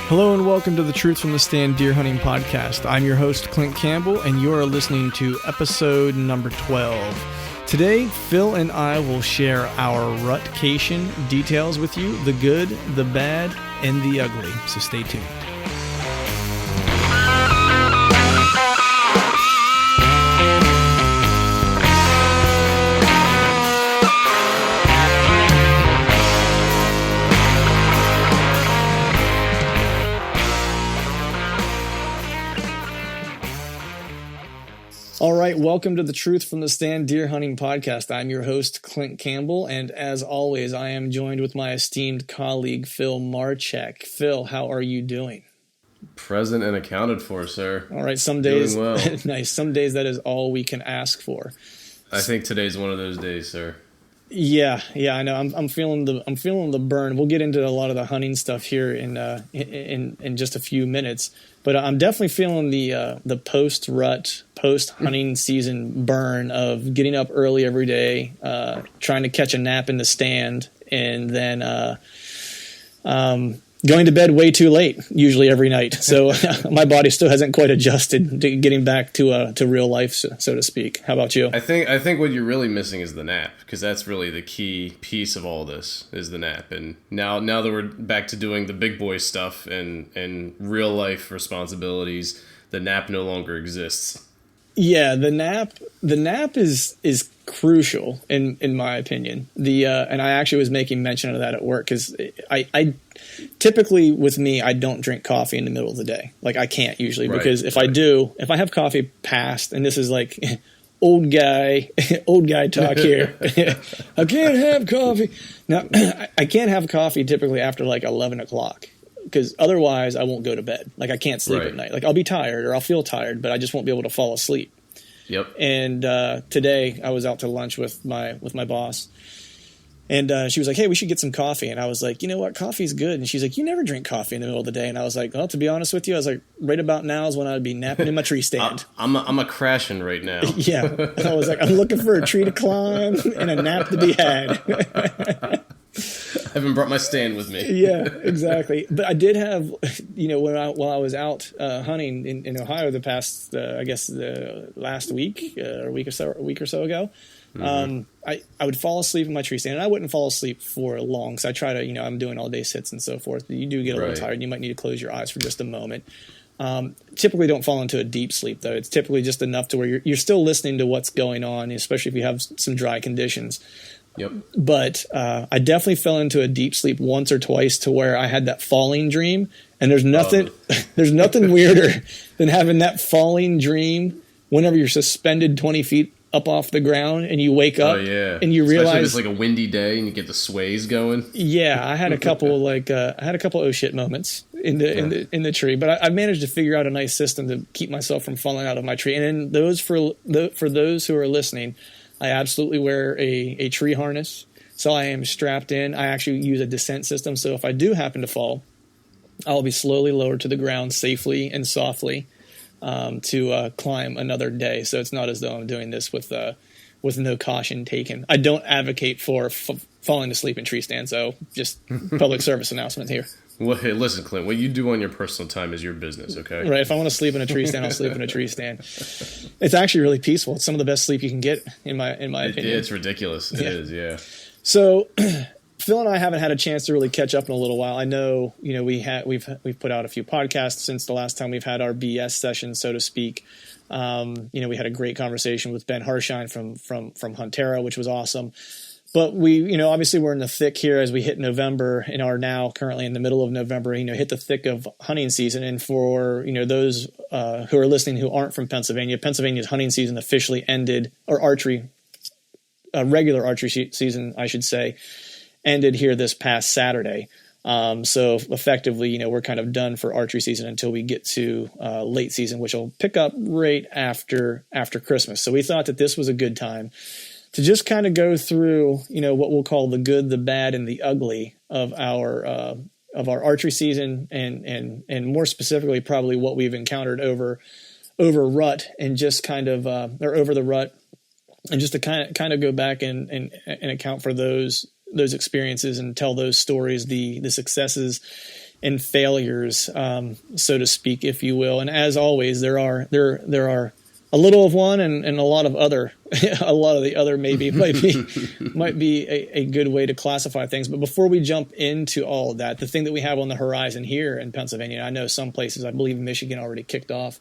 Hello and welcome to the Truth from the Stand Deer Hunting Podcast. I'm your host, Clint Campbell, and you are listening to episode number 12. Today, Phil and I will share our rutcation details with you, the good, the bad, and the ugly. So stay tuned. All right, welcome to the Truth from the Stand Deer Hunting Podcast. I'm your host, Clint Campbell, and as always, I am joined with my esteemed colleague, Phil Marchek. Phil, how are you doing? Present and accounted for, sir. All right, some days, doing well. Nice. Some days that is all we can ask for. I think today's one of those days, sir. Yeah, I know. I'm feeling the burn. We'll get into a lot of the hunting stuff here in just a few minutes, but I'm definitely feeling the post hunting season burn of getting up early every day, trying to catch a nap in the stand, and then going to bed way too late, usually every night. So my body still hasn't quite adjusted to getting back to real life, so to speak. How about you? I think what you're really missing is the nap, because that's really the key piece of all this is the nap. And now that we're back to doing the big boy stuff and real life responsibilities, the nap no longer exists. Yeah, the nap is crucial in my opinion. And I actually was making mention of that at work, because I typically, with me, I don't drink coffee in the middle of the day. Like, I can't usually, because if I have coffee past, and this is like old guy talk here. I can't have coffee. Now, I can't have coffee typically after like 11 o'clock. Because otherwise I won't go to bed. Like, I can't sleep at night. Like, I'll be tired or I'll feel tired, but I just won't be able to fall asleep. Yep. And today I was out to lunch with my boss, and she was like, "Hey, we should get some coffee." And I was like, "You know what? Coffee's good." And she's like, "You never drink coffee in the middle of the day." And I was like, "Well, to be honest with you," I was like, "Right about now is when I'd be napping in my tree stand." I'm a crashing right now. Yeah. I was like, I'm looking for a tree to climb and a nap to be had. I haven't brought my stand with me. Yeah, exactly. But I did have, while I was out hunting in Ohio the past, last week, or a week or so ago, I would fall asleep in my tree stand, and I wouldn't fall asleep for long, because I try to, I'm doing all day sits and so forth. You do get a little tired. You might need to close your eyes for just a moment. Typically don't fall into a deep sleep, though. It's typically just enough to where you're still listening to what's going on, especially if you have some dry conditions. Yep. But I definitely fell into a deep sleep once or twice, to where I had that falling dream. And there's nothing weirder than having that falling dream whenever you're suspended 20 feet up off the ground and you wake up and you realize, especially if it's like a windy day and you get the sways going. Yeah, I had a couple oh shit moments in the tree, but I managed to figure out a nice system to keep myself from falling out of my tree. And then for those who are listening, I absolutely wear a tree harness, so I am strapped in. I actually use a descent system, so if I do happen to fall, I'll be slowly lowered to the ground safely and softly to climb another day. So it's not as though I'm doing this with no caution taken. I don't advocate for falling asleep in tree stands, so just public service announcement here. Well, hey, listen, Clint, what you do on your personal time is your business, okay? Right. If I want to sleep in a tree stand, I'll sleep in a tree stand. It's actually really peaceful. It's some of the best sleep you can get, in my opinion. It's ridiculous. It is, yeah. So, Phil and I haven't had a chance to really catch up in a little while. I know, we've put out a few podcasts since the last time we've had our BS session, so to speak. We had a great conversation with Ben Harshine from Huntera, which was awesome. But we, obviously we're in the thick here as we hit November, and are now currently in the middle of November, hit the thick of hunting season. And for, those who are listening who aren't from Pennsylvania's hunting season officially ended, or regular archery season, I should say, ended here this past Saturday. So effectively, we're kind of done for archery season until we get to late season, which will pick up right after Christmas. So we thought that this was a good time to just kind of go through, what we'll call the good, the bad, and the ugly of our archery season, and more specifically, probably what we've encountered over rut, and just kind of or over the rut, and just to kind of go back and account for those experiences and tell those stories, the successes and failures, so to speak, if you will. And as always, there are a little of one and a lot of other. A lot of the other maybe might be a good way to classify things. But before we jump into all of that, the thing that we have on the horizon here in Pennsylvania, I know some places, I believe Michigan already kicked off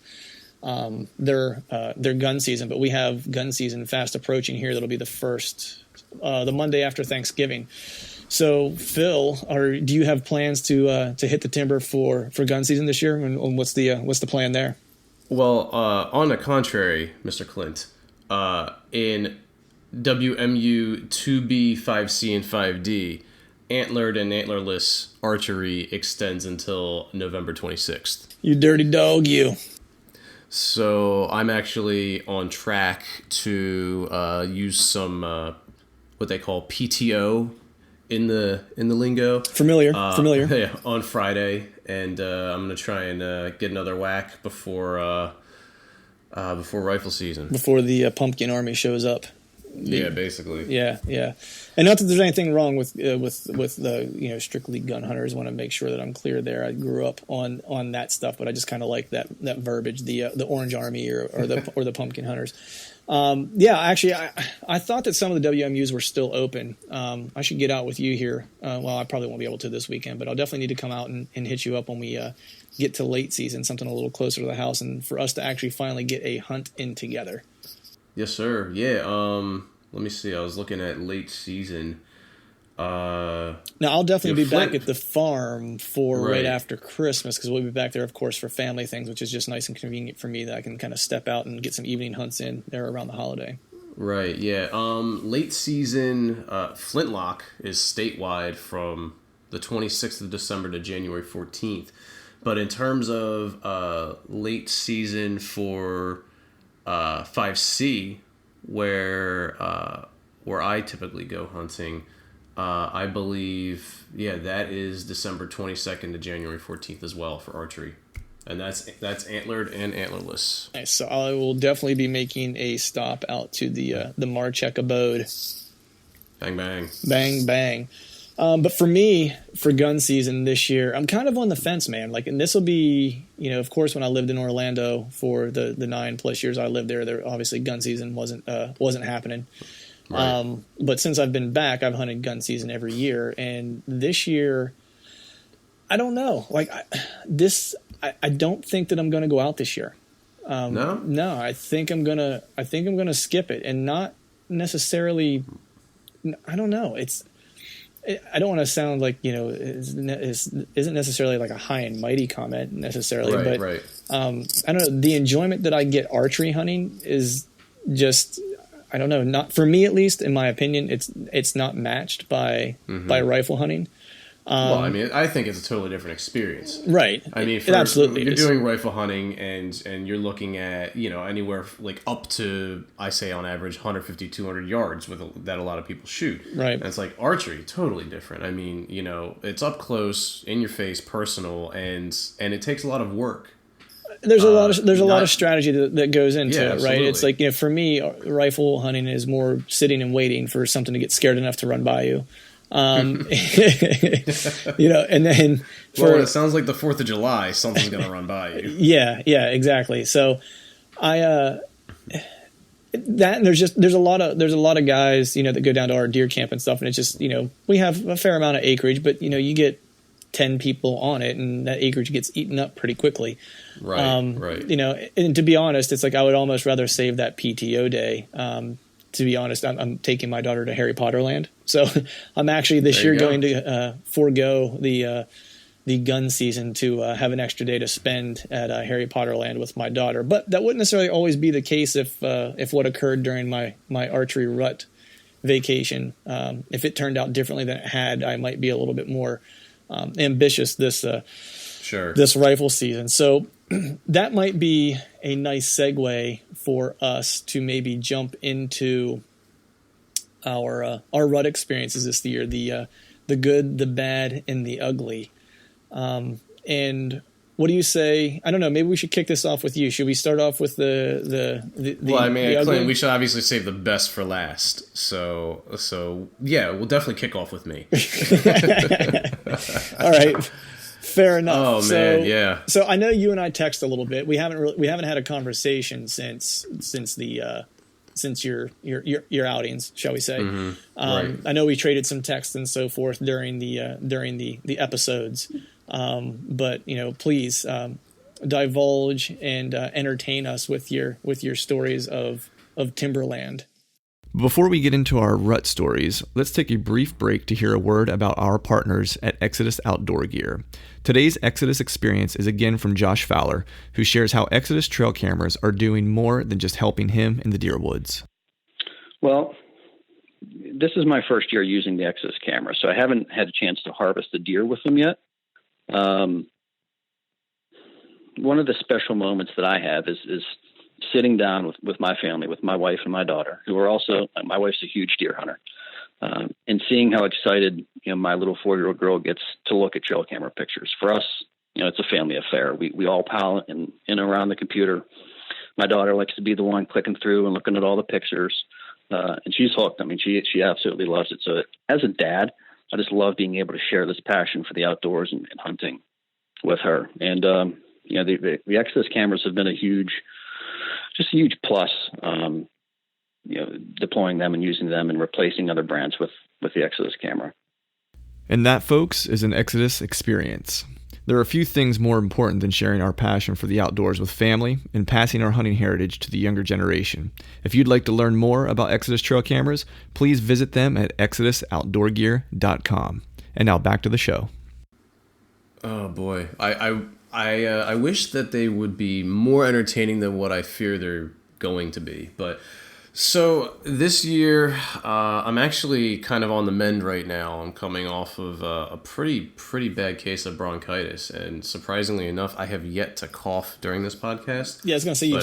their gun season, but we have gun season fast approaching here. That'll be the Monday after Thanksgiving. So, Phil, do you have plans to hit the timber for gun season this year? And what's the plan there? Well, on the contrary, Mr. Clint, in WMU 2B, 5C, and 5D, antlered and antlerless archery extends until November 26th. You dirty dog, you. So I'm actually on track to use some what they call PTO in the lingo. Familiar. Yeah, on Friday, and I'm gonna try and get another whack before rifle season. Before the pumpkin army shows up. Yeah, basically. Yeah. And not that there's anything wrong with the strictly gun hunters. I want to make sure that I'm clear there. I grew up on that stuff, but I just kind of like that verbiage, the Orange Army or the pumpkin hunters. Actually, I thought that some of the WMUs were still open. I should get out with you here. Well, I probably won't be able to this weekend, but I'll definitely need to come out and hit you up when we get to late season, something a little closer to the house, and for us to actually finally get a hunt in together. Yes, sir. Yeah. Let me see. I was looking at late season. Now, I'll definitely be back at the farm for right after Christmas, because we'll be back there, of course, for family things, which is just nice and convenient for me that I can kind of step out and get some evening hunts in there around the holiday. Right, yeah. Late season, Flintlock is statewide from the 26th of December to January 14th. But in terms of late season for 5C, where I typically go hunting, I believe, that is December 22nd to January 14th as well for archery. And that's antlered and antlerless. Nice. So I will definitely be making a stop out to the Marcheck abode. Bang, bang. Bang, bang. But for me, for gun season this year, I'm kind of on the fence, man. And this will be, of course, when I lived in Orlando for the 9+ years I lived there obviously gun season wasn't happening. Right. But since I've been back, I've hunted gun season every year, and this year, I don't know. I don't think that I'm going to go out this year. No, I think I'm gonna skip it, and not necessarily. I don't know. I don't want to sound like isn't necessarily like a high and mighty comment necessarily, but right. I don't know. The enjoyment that I get archery hunting is just, I don't know, not for me at least, in my opinion, it's not matched by rifle hunting. Well, I mean, I think it's a totally different experience. Right. I mean, it absolutely you're is. doing rifle hunting and you're looking at, anywhere like up to, I say on average, 150, 200 yards that a lot of people shoot. Right. And it's like archery, totally different. I mean, it's up close, in your face, personal, and it takes a lot of work. There's a lot of strategy that goes into it, right? Absolutely. It's like, for me, rifle hunting is more sitting and waiting for something to get scared enough to run by you. And then when it sounds like the 4th of July, something's going to run by you. Yeah, exactly. So and there's a lot of guys, that go down to our deer camp and stuff. And it's just, we have a fair amount of acreage, but you get 10 people on it and that acreage gets eaten up pretty quickly. Right. Right. And to be honest, it's like, I would almost rather save that PTO day. To be honest, I'm taking my daughter to Harry Potter Land. So I'm actually this year going to forego the gun season to have an extra day to spend at Harry Potter Land with my daughter. But that wouldn't necessarily always be the case if what occurred during my archery rut vacation, if it turned out differently than it had, I might be a little bit more ambitious this rifle season. So that might be a nice segue for us to maybe jump into our rut experiences this year, the good, the bad, and the ugly. And what do you say? I don't know. Maybe we should kick this off with you. Should we start off with the Well, I mean, Clint, we should obviously save the best for last. So yeah, we'll definitely kick off with me. All right. Fair enough. Oh man, yeah. So I know you and I text a little bit. We haven't had a conversation since your outings, shall we say? Right. I know we traded some texts and so forth during the episodes, but please divulge and entertain us with your stories of Timberland. Before we get into our rut stories, let's take a brief break to hear a word about our partners at Exodus Outdoor Gear. Today's Exodus experience is again from Josh Fowler, who shares how Exodus trail cameras are doing more than just helping him in the deer woods. Well, this is my first year using the Exodus camera, so I haven't had a chance to harvest the deer with them yet. One of the special moments that I have is sitting down with my family, with my wife and my daughter, who are also, my wife's a huge deer hunter, and seeing how excited my little 4-year-old girl gets to look at trail camera pictures. For us, it's a family affair. We all pal in and around the computer. My daughter likes to be the one clicking through and looking at all the pictures, and she's hooked. I mean, she absolutely loves it. So as a dad, I just love being able to share this passion for the outdoors and hunting with her. And the Exodus cameras have been a huge plus, deploying them and using them and replacing other brands with the Exodus camera. And that, folks, is an Exodus experience. There are a few things more important than sharing our passion for the outdoors with family and passing our hunting heritage to the younger generation. If you'd like to learn more about Exodus trail cameras, please visit them at exodusoutdoorgear.com. And now back to the show. Oh boy, I wish that they would be more entertaining than what I fear they're going to be. But so this year, I'm actually kind of on the mend right now. I'm coming off of a pretty bad case of bronchitis, and surprisingly enough, I have yet to cough during this podcast. Yeah, I was gonna say you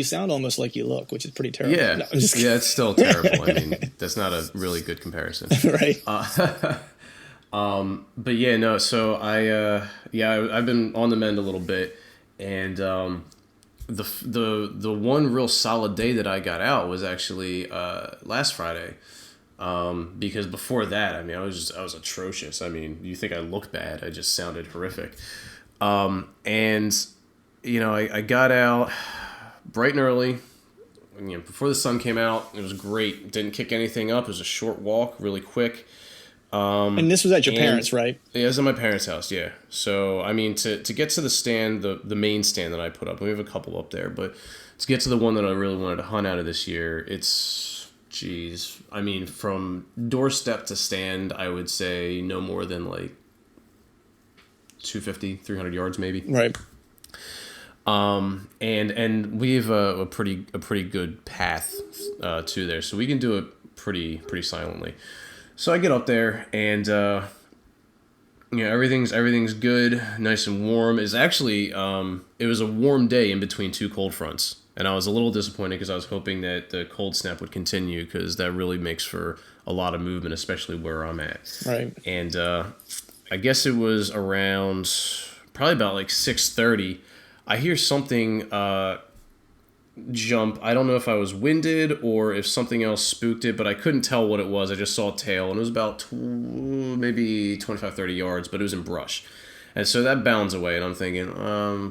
sound almost like you look, which is pretty terrible. Yeah, no, it's still terrible. I mean, that's not a really good comparison, right? But yeah, no. So I've been on the mend a little bit, and the one real solid day that I got out was actually last Friday, because before that, I mean, I was atrocious. I mean, you think I looked bad? I just sounded horrific. And I got out bright and early. Before the sun came out, it was great. Didn't kick anything up. It was a short walk, really quick. And this was at your parents', right? Yeah, it was at my parents' house, yeah. So, I mean, to get to the stand, the main stand that I put up, we have a couple up there, but to get to the one that I really wanted to hunt out of this year, I mean, from doorstep to stand, I would say no more than like 250, 300 yards maybe. Right. And we have a pretty good path to there, so we can do it pretty silently. So I get up there, and everything's good, nice and warm. It's actually it was a warm day in between two cold fronts, and I was a little disappointed because I was hoping that the cold snap would continue, because that really makes for a lot of movement, especially where I'm at. Right. And I guess it was around probably about like 6:30. I hear something jump. I don't know if I was winded or if something else spooked it, but I couldn't tell what it was. I just saw a tail, and it was about maybe 25, 30 yards, but it was in brush. And so that bounds away, and I'm thinking,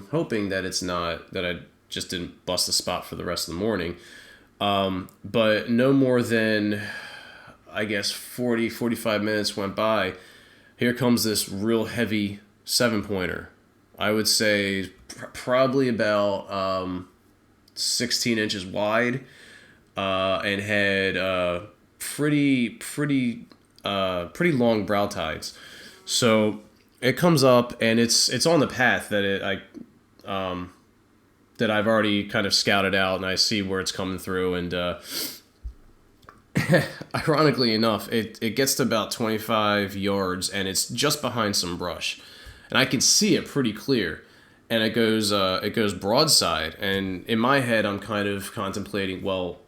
hoping that it's not, that I just didn't bust the spot for the rest of the morning. But no more than, I guess, 40, 45 minutes went by. Here comes this real heavy 7-pointer. I would say probably about 16 inches wide, and had pretty long brow tides. So it comes up, and it's on the path that that I've already kind of scouted out, and I see where it's coming through. And ironically enough, it gets to about 25 yards, and it's just behind some brush, and I can see it pretty clear. And it goes broadside, and in my head, I'm kind of contemplating, well,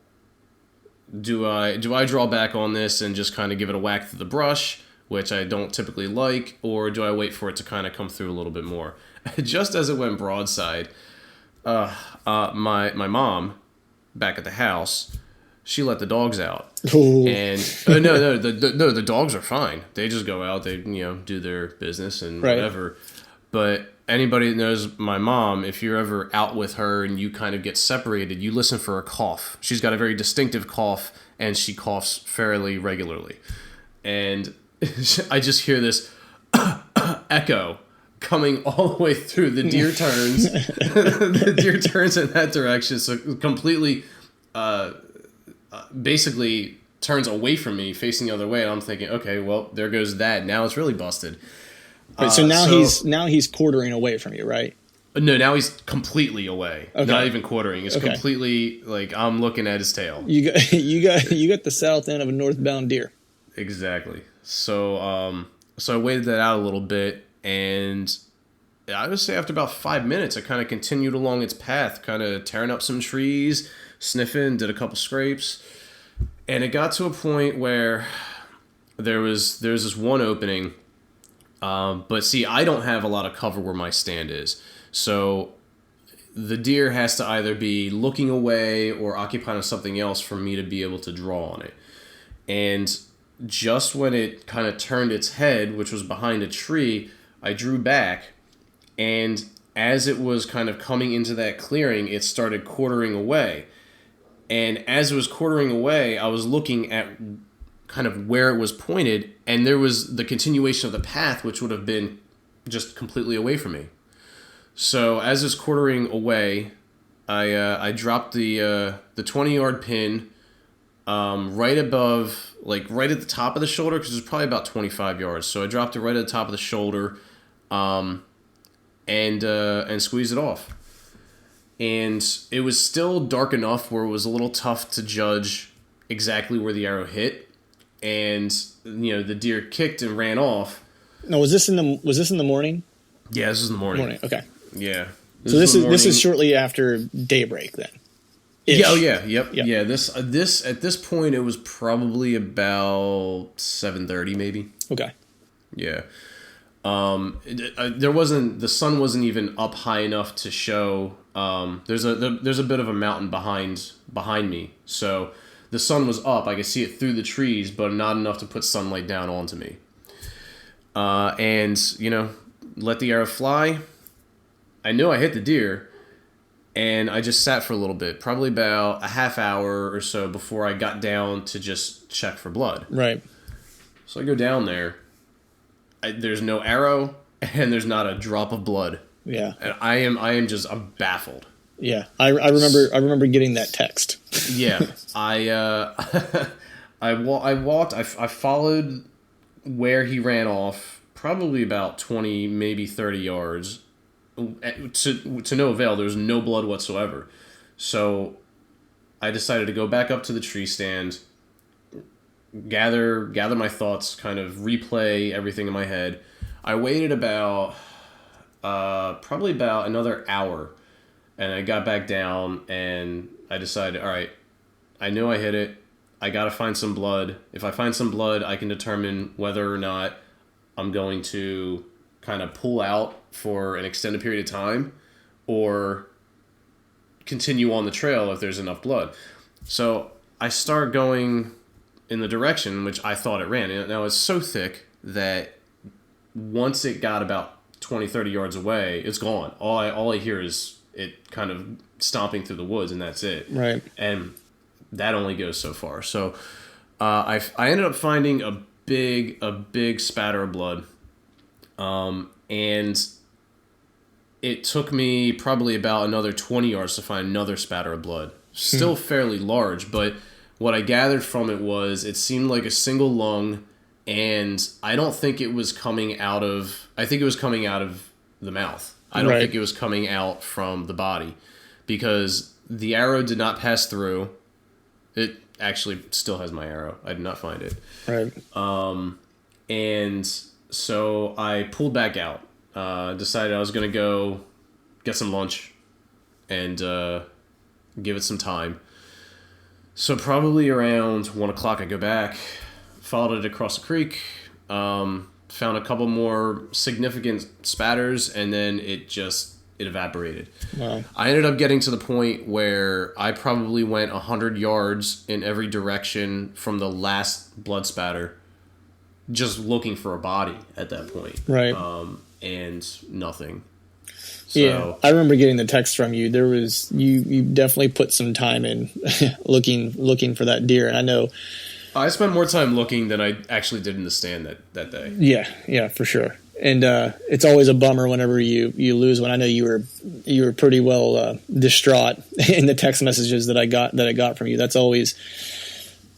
do I draw back on this and just kind of give it a whack through the brush, which I don't typically like, or do I wait for it to kind of come through a little bit more? Just as it went broadside, my mom back at the house she let the dogs out. Ooh. And the dogs are fine. They just go out, they do their business and Right. whatever. But anybody that knows my mom, if you're ever out with her and you kind of get separated, you listen for a cough. She's got a very distinctive cough, and she coughs fairly regularly. And I just hear this echo coming all the way through. The deer turns. The deer turns in that direction, so completely basically turns away from me, facing the other way. And I'm thinking, okay, well, there goes that. Now it's really busted. Right, so now he's quartering away from you, right? No, now he's completely away. Okay. Not even quartering. It's Okay. completely like I'm looking at his tail. You got the south end of a northbound deer. Exactly. So so I waited that out a little bit, and I would say after about 5 minutes, I kind of continued along its path, kind of tearing up some trees, sniffing, did a couple scrapes, and it got to a point where there's this one opening. But see, I don't have a lot of cover where my stand is. So the deer has to either be looking away or occupying something else for me to be able to draw on it. And just when it kind of turned its head, which was behind a tree, I drew back. And as it was kind of coming into that clearing, it started quartering away. And as it was quartering away, I was looking at kind of where it was pointed, and there was the continuation of the path, which would have been just completely away from me. So as it's quartering away, I dropped the 20-yard pin right above, like right at the top of the shoulder, because it's probably about 25 yards. So I dropped it right at the top of the shoulder, and squeezed it off. And it was still dark enough where it was a little tough to judge exactly where the arrow hit. And the deer kicked and ran off. No, was this in the morning? Yeah, this is in the morning. Morning. Okay. Yeah. So this is shortly after daybreak then. Ish. Yeah. Oh yeah. Yep. Yep. Yeah. This at this point it was probably about 7:30 maybe. Okay. Yeah. The sun wasn't even up high enough to show. There's a bit of a mountain behind me, so the sun was up. I could see it through the trees, but not enough to put sunlight down onto me. And let the arrow fly. I knew I hit the deer, and I just sat for a little bit, probably about a half hour or so before I got down to just check for blood. Right. So I go down there. There's no arrow, and there's not a drop of blood. Yeah. And I'm baffled. Yeah. I remember getting that text. Yeah. I walked. I followed where he ran off, probably about 20, maybe 30 yards. To no avail. There was no blood whatsoever. So I decided to go back up to the tree stand, gather my thoughts, kind of replay everything in my head. I waited about probably about another hour, and I got back down, and I decided, all right, I know I hit it. I got to find some blood. If I find some blood, I can determine whether or not I'm going to kind of pull out for an extended period of time or continue on the trail if there's enough blood. So I start going in the direction which I thought it ran. Now it's so thick that once it got about 20, 30 yards away, it's gone. All I hear is it kind of stomping through the woods, and that's it. Right. And that only goes so far. So I ended up finding a big spatter of blood. And it took me probably about another 20 yards to find another spatter of blood. Still fairly large, but what I gathered from it was it seemed like a single lung, and I don't think it was coming out of... I think it was coming out of the mouth. I don't Right. think it was coming out from the body, because the arrow did not pass through. It actually still has my arrow. I did not find it. Right. And so I pulled back out. Decided I was going to go get some lunch and give it some time. So probably around 1 o'clock I go back, followed it across the creek, found a couple more significant spatters, and then it it evaporated. Wow. I ended up getting to the point where I probably went 100 yards in every direction from the last blood spatter, just looking for a body at that point. Right. And nothing. So, yeah, I remember getting the text from you. There was you definitely put some time in looking for that deer, and I know I spent more time looking than I actually did in the stand that day. Yeah, for sure. And it's always a bummer whenever you lose one. I know you were pretty well distraught in the text messages that I got from you. That's always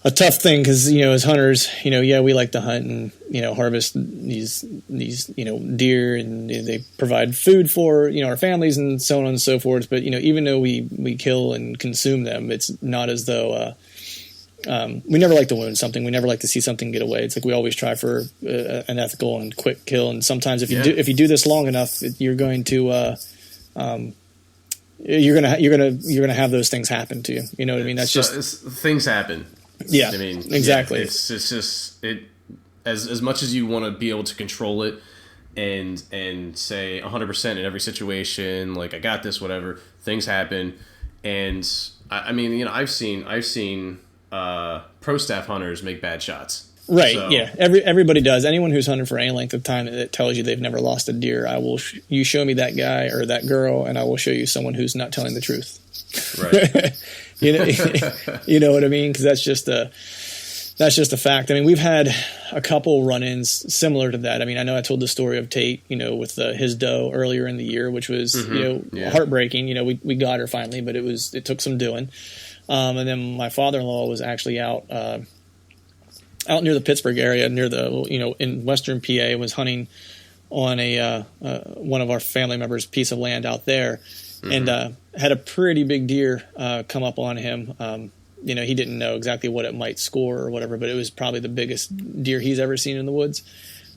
a tough thing because as hunters, we like to hunt and harvest these deer, and they provide food for our families and so on and so forth. But even though we kill and consume them, it's not as though we never like to wound something. We never like to see something get away. It's like we always try for an ethical and quick kill. And sometimes if you do this long enough, you're going to you're gonna have those things happen to you. You know what I mean? That's just things happen. Yeah, I mean, exactly. Yeah, it's just as much as you want to be able to control it and say 100% in every situation, like I got this, whatever. Things happen, and I mean, I've seen pro staff hunters make bad shots. Right. So, yeah. Everybody does. Anyone who's hunted for any length of time that tells you they've never lost a deer, you show me that guy or that girl, and I will show you someone who's not telling the truth. Right. You know what I mean? Because that's just a fact. I mean, we've had a couple run-ins similar to that. I mean, I know I told the story of Tate, with his doe earlier in the year, which was heartbreaking. We got her finally, but it took some doing. And then my father-in-law was actually out near the Pittsburgh area, near the in western PA, was hunting on one of our family members' piece of land out there, and had a pretty big deer come up on him. He didn't know exactly what it might score or whatever, but it was probably the biggest deer he's ever seen in the woods.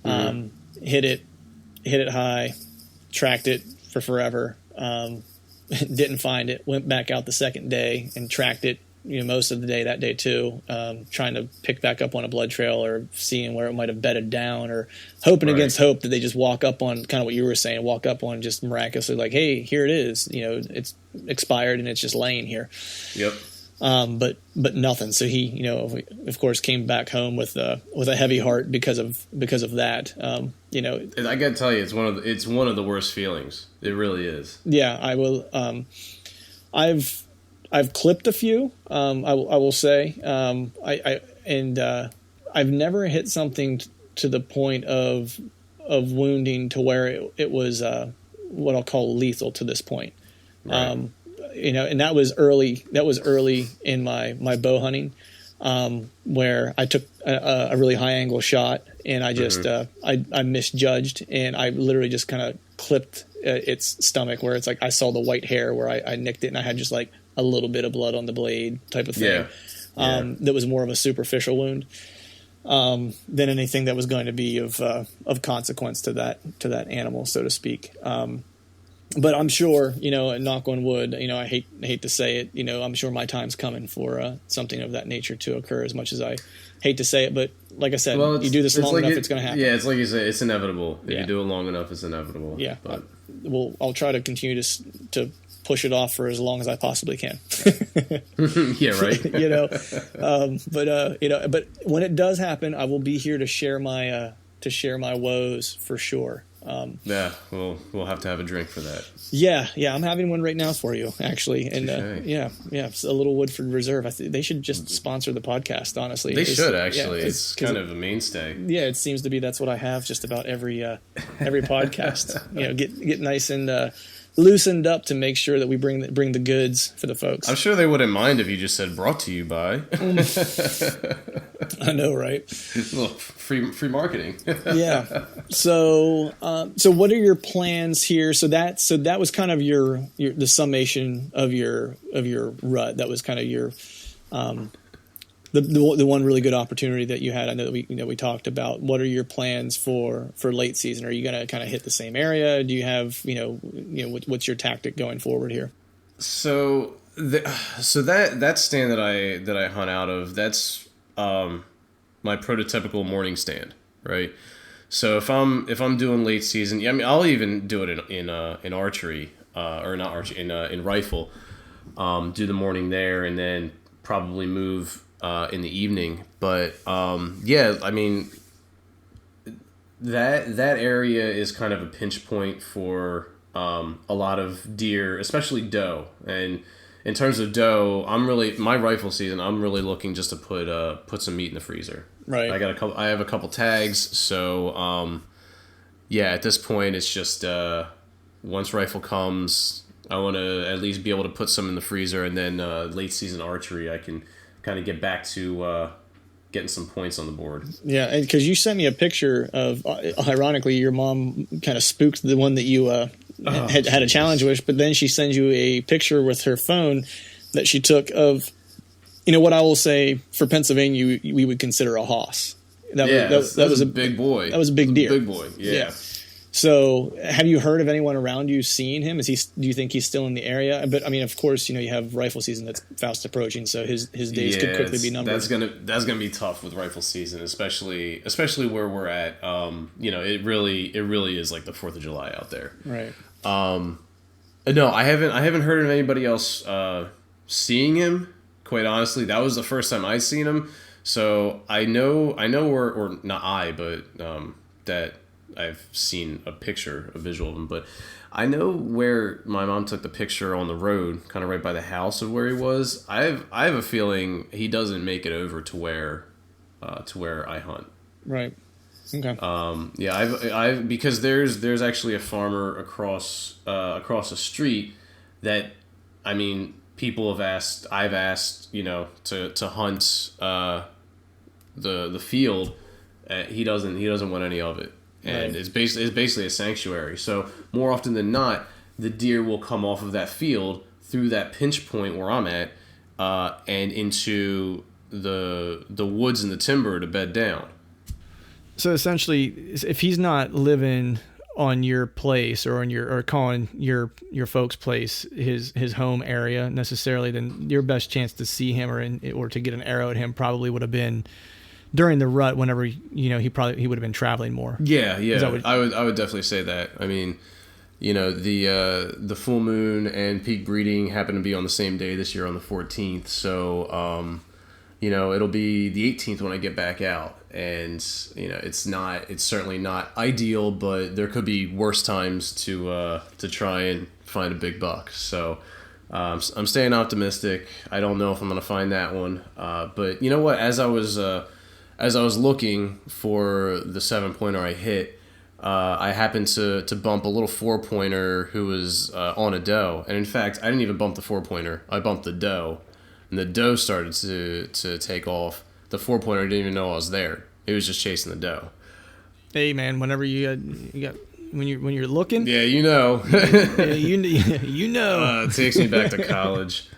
Hit it high, tracked it for forever. Didn't find it. Went back out the second day and tracked it. Most of the day that day too, trying to pick back up on a blood trail or seeing where it might have bedded down, or hoping against hope that they just walk up on kind of what you were saying, walk up on just miraculously like, hey, here it is. It's expired and it's just laying here. Yep. But nothing. So he, of course, came back home with a heavy heart because of that. I got to tell you, it's one of the worst feelings. It really is. Yeah, I will. I've clipped a few. I will say. I've never hit something to the point of wounding to where it was what I'll call lethal to this point. Right. And that was early. That was early in my bow hunting, where I took a really high angle shot, and I just I misjudged, and I literally just kind of clipped its stomach, where it's like I saw the white hair where I nicked it, and I had just like a little bit of blood on the blade type of thing. That was more of a superficial wound than anything that was going to be of consequence to that animal, so to speak. But I'm sure, knock on wood, I hate to say it, I'm sure my time's coming for something of that nature to occur, as much as I hate to say it. But like I said, you do this long enough, it's going to happen. Yeah, it's like you say, it's inevitable. If you do it long enough, it's inevitable. Yeah. But I'll try to continue to push it off for as long as I possibly can. Yeah, right. But when it does happen, I will be here to share my woes for sure. Yeah, we'll have to have a drink for that. Yeah, I'm having one right now for you, actually, and it's a little Woodford Reserve. I think they should just sponsor the podcast. Honestly, they should actually. It's kind of a mainstay. Yeah, it seems to be. That's what I have just about every podcast. Get nice and loosened up to make sure that we bring the goods for the folks. I'm sure they wouldn't mind if you just said "brought to you by." I know, right? A little free marketing. Yeah. So what are your plans here? So that was kind of your the summation of your rut. That was kind of your the one really good opportunity that you had. I know that we talked about. What are your plans for late season? Are you going to kind of hit the same area? Do you have what's your tactic going forward here? So that stand that I hunt out of, that's my prototypical morning stand, right? So if I'm doing late season, I mean, I'll even do it in archery. or not archery, in rifle. Do the morning there, and then probably move in the evening. But yeah, I mean, that area is kind of a pinch point for a lot of deer, especially doe. And in terms of doe, my rifle season, I'm really looking just to put some meat in the freezer. Right. I have a couple tags, so yeah, at this point it's just once rifle comes, I want to at least be able to put some in the freezer, and then late season archery, I can kind of get back to getting some points on the board. Yeah, because you sent me a picture of, ironically, your mom kind of spooked the one that you had a challenge with, but then she sends you a picture with her phone that she took of, what I will say for Pennsylvania we would consider a hoss. That was a big boy. That was a big deer. Big boy. Yeah. So, have you heard of anyone around you seeing him? Do you think he's still in the area? But I mean, of course, you have rifle season that's fast approaching, so his days could quickly be numbered. That's gonna be tough with rifle season, especially where we're at. It really is like the 4th of July out there. Right. No, I haven't heard of anybody else seeing him. Quite honestly, that was the first time I seen him. So I know where, or not I, but that I've seen a visual of him. But I know where my mom took the picture on the road, kind of right by the house of where he was. I have a feeling he doesn't make it over to where I hunt. Right. Okay. Yeah, I've because there's actually a farmer across the street that, I mean, I've asked, to hunt the field. He doesn't want any of it, and right. It's basically a sanctuary. So more often than not, the deer will come off of that field through that pinch point where I'm at, and into the woods and the timber to bed down. So essentially, if he's not living on your place or calling your folks' place his home area necessarily, then your best chance to see him or to get an arrow at him probably would have been during the rut, whenever he would have been traveling more. Yeah. I would definitely say that. I mean, the full moon and peak breeding happen to be on the same day this year on the 14th, so it'll be the 18th when I get back out. And it's certainly not ideal, but there could be worse times to try and find a big buck. So I'm staying optimistic. I don't know if I'm gonna find that one, but you know what? As I was looking for the 7-pointer I hit, I happened to bump a little 4-pointer who was on a doe, and in fact, I didn't even bump the 4-pointer. I bumped the doe, and the doe started to take off. The 4-pointer didn't even know I was there. He was just chasing the doe. Hey man, whenever you got when you're looking, yeah, you know, it takes me back to college.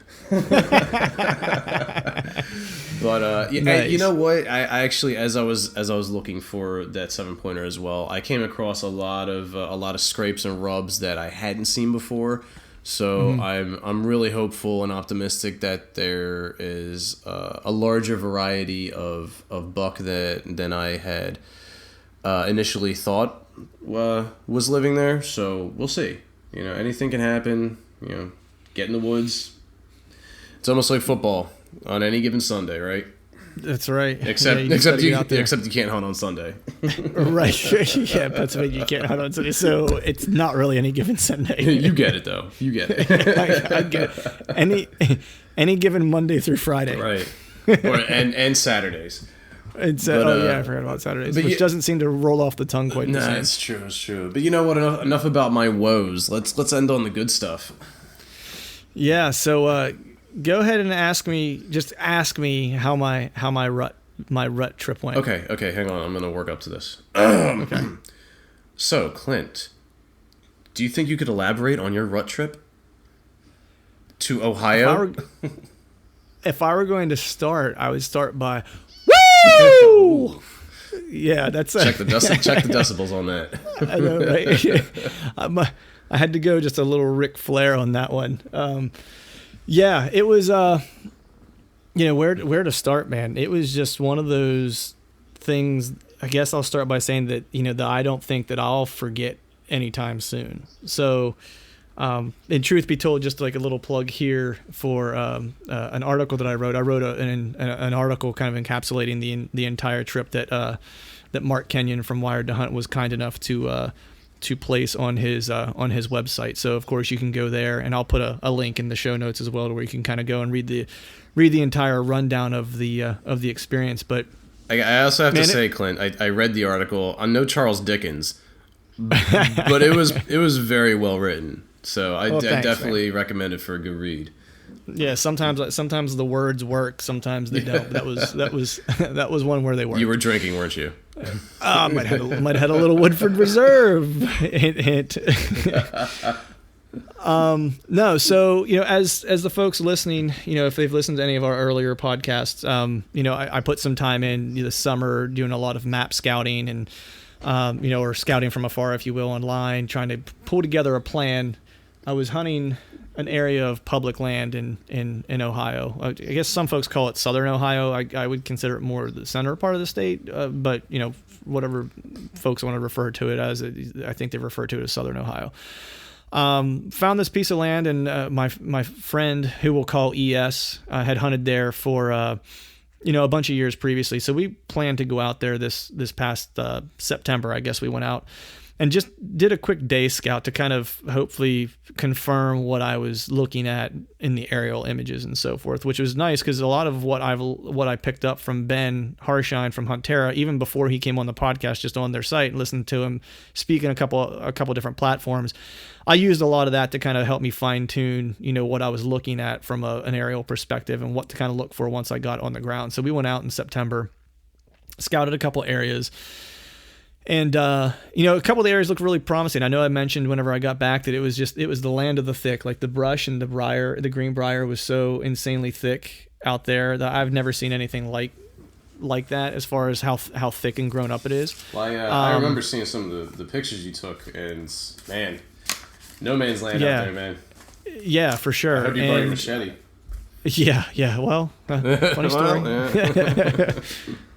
But nice. You know what? I actually, as I was looking for that 7-pointer as well, I came across a lot of scrapes and rubs that I hadn't seen before. So I'm really hopeful and optimistic that there is a larger variety of buck than I had initially thought was living there. So we'll see. Anything can happen. Get in the woods. It's almost like football on any given Sunday, right? That's right. Except you can't hunt on Sunday. Right. Yeah, Pennsylvania, you can't hunt on Sunday, so it's not really any given Sunday. You get it though. You get it. I get it. Any given Monday through Friday. Right. And Saturdays. I forgot about Saturdays, which doesn't seem to roll off the tongue quite the same. It's true. But you know what? Enough about my woes. Let's end on the good stuff. Yeah. So go ahead and ask me how my rut trip went. Okay. Hang on. I'm gonna work up to this. Okay. So, Clint, do you think you could elaborate on your rut trip to Ohio? If I were going to start, I would start by woo. Yeah, that's check the decibels on that. I know, right? I had to go just a little Ric Flair on that one. Yeah, it was. Where to start, man? It was just one of those things. I guess I'll start by saying that that I don't think that I'll forget anytime soon. So, And truth be told, just like a little plug here for an article that I wrote. I wrote an article kind of encapsulating the entire trip that Mark Kenyon from Wired to Hunt was kind enough to place on his website. So of course you can go there, and I'll put a link in the show notes as well, to where you can kind of go and read the entire rundown of the experience. But I also have to say, Clint, I read the article. I'm no Charles Dickens, but it was very well written. So I definitely recommend it for a good read. Yeah, sometimes the words work, sometimes they don't. That was one where they worked. You were drinking, weren't you? Might have had a little Woodford Reserve. Hint. No, so as the folks listening, if they've listened to any of our earlier podcasts, I put some time in this summer doing a lot of map scouting and or scouting from afar, if you will, online, trying to pull together a plan. I was hunting an area of public land in Ohio. I guess some folks call it Southern Ohio. I would consider it more the center part of the state, but whatever folks want to refer to it as, I think they refer to it as Southern Ohio. Found this piece of land, and my friend, who we'll call ES, had hunted there for a bunch of years previously. So we planned to go out there this past September. I guess we went out and just did a quick day scout to kind of hopefully confirm what I was looking at in the aerial images and so forth, which was nice because a lot of what I picked up from Ben Harshine from Huntera, even before he came on the podcast, just on their site and listened to him speak in a couple different platforms, I used a lot of that to kind of help me fine tune, what I was looking at from an aerial perspective and what to kind of look for once I got on the ground. So we went out in September, scouted a couple areas. And, a couple of the areas look really promising. I know I mentioned whenever I got back that it was the land of the thick, like the brush and the green briar was so insanely thick out there that I've never seen anything like that as far as how thick and grown up it is. Well, I remember seeing some of the pictures you took, and man, no man's land out there, man. Yeah, for sure. I hope you brought your machete. Yeah. Well, funny story.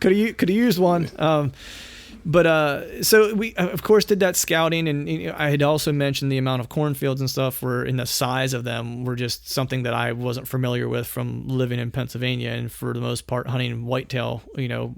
Could have used one. But so we, of course, did that scouting, and I had also mentioned the amount of cornfields and stuff were, in the size of them, were just something that I wasn't familiar with from living in Pennsylvania, and for the most part hunting whitetail,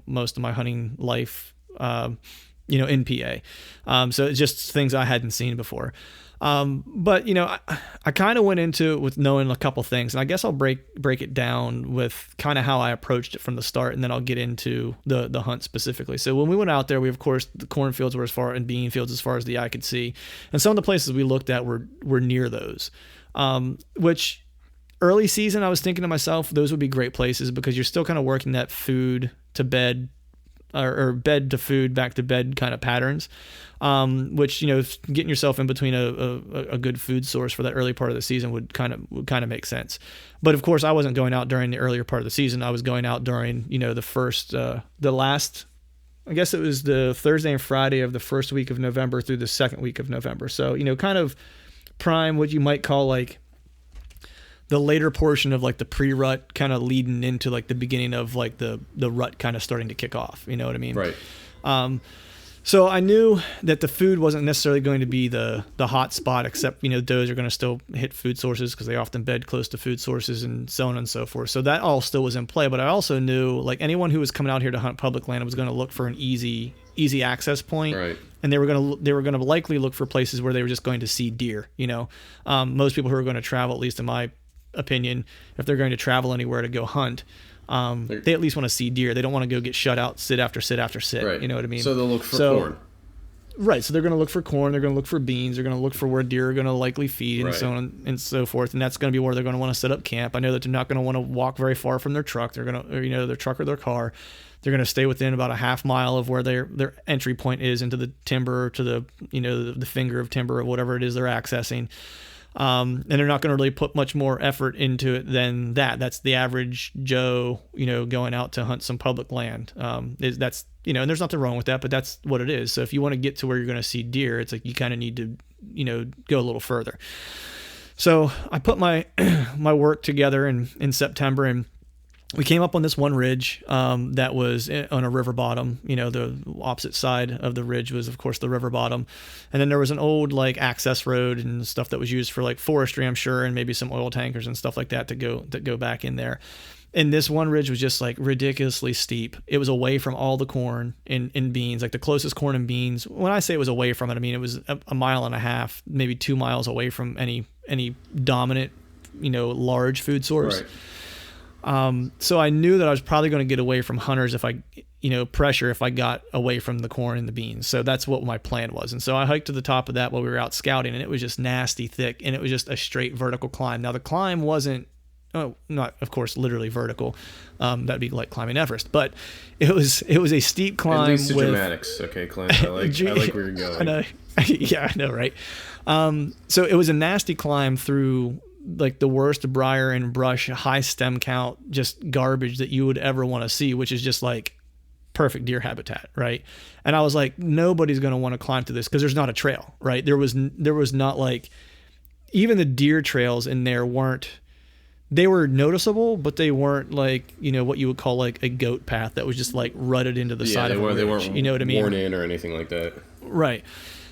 most of my hunting life, in PA. So it's just things I hadn't seen before. But I kind of went into it with knowing a couple things, and I guess I'll break it down with kind of how I approached it from the start, and then I'll get into the hunt specifically. So when we went out there, we, of course, the cornfields were and bean fields as far as the eye could see, and some of the places we looked at were near those, which early season I was thinking to myself, those would be great places because you're still kind of working that food to bed or bed to food, back to bed kind of patterns, which, getting yourself in between a good food source for that early part of the season would kind of make sense. But of course I wasn't going out during the earlier part of the season. I was going out during, the last, I guess it was the Thursday and Friday of the first week of November through the second week of November. So, kind of prime, what you might call like the later portion of like the pre-rut, kind of leading into like the beginning of like the rut kind of starting to kick off. You know what I mean? Right. So I knew that the food wasn't necessarily going to be the hot spot, except, does are going to still hit food sources because they often bed close to food sources and so on and so forth. So that all still was in play. But I also knew like anyone who was coming out here to hunt public land was going to look for an easy access point. Right. And they were going to likely look for places where they were just going to see deer. Most people who are going to travel, at least in my opinion, if they're going to travel anywhere to go hunt, they at least want to see deer. They don't want to go get shut out sit after sit after sit. Right. You know what I mean? So they'll look for corn. Right. So they're going to look for corn. They're going to look for beans. They're going to look for where deer are going to likely feed and so on and so forth. And that's going to be where they're going to want to set up camp. I know that they're not going to want to walk very far from their truck. They're going to, their truck or their car. They're going to stay within about a half mile of where their entry point is into the timber, to the, the finger of timber or whatever it is they're accessing. And they're not going to really put much more effort into it than that. That's the average Joe, going out to hunt some public land. And there's nothing wrong with that, but that's what it is. So if you want to get to where you're going to see deer, it's like you kind of need to, go a little further. So I put my my work together in September, and we came up on this one ridge that was on a river bottom. The opposite side of the ridge was, of course, the river bottom. And then there was an old like access road and stuff that was used for like forestry, I'm sure, and maybe some oil tankers and stuff like that that go back in there. And this one ridge was just like ridiculously steep. It was away from all the corn and beans, like the closest corn and beans. When I say it was away from it, I mean it was a mile and a half, maybe 2 miles away from any dominant, large food source. Right. So I knew that I was probably going to get away from hunters if I got away from the corn and the beans. So that's what my plan was. And so I hiked to the top of that while we were out scouting, and it was just nasty thick, and it was just a straight vertical climb. Now the climb wasn't, not of course literally vertical. That'd be like climbing Everest, but it was a steep climb. At least to dramatics. Okay, Clint. I like where you're going. I know. Yeah, I know, right? So it was a nasty climb through like the worst briar and brush, high stem count, just garbage that you would ever want to see, which is just like perfect deer habitat, right? And I was like, nobody's going to want to climb to this because there's not a trail, right? There was not like, even the deer trails in there they were noticeable, but they weren't like, what you would call like a goat path that was just like rutted into the side of a ridge. They weren't you know what I mean? worn in or anything like that. Right.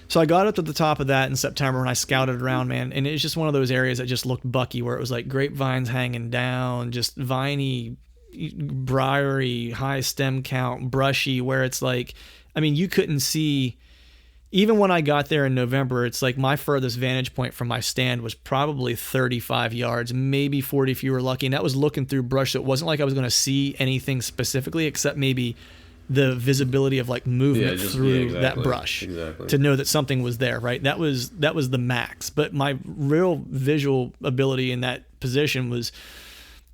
So I got up to the top of that in September and I scouted around, man. And it's just one of those areas that just looked bucky, where it was like grapevines hanging down, just viney, briary, high stem count, brushy, where it's like, I mean, you couldn't see, even when I got there in November, it's like my furthest vantage point from my stand was probably 35 yards, maybe 40 if you were lucky. And that was looking through brush. So it wasn't like I was going to see anything specifically, except maybe the visibility of like movement through that brush to know that something was there, right? That was the max. But my real visual ability in that position was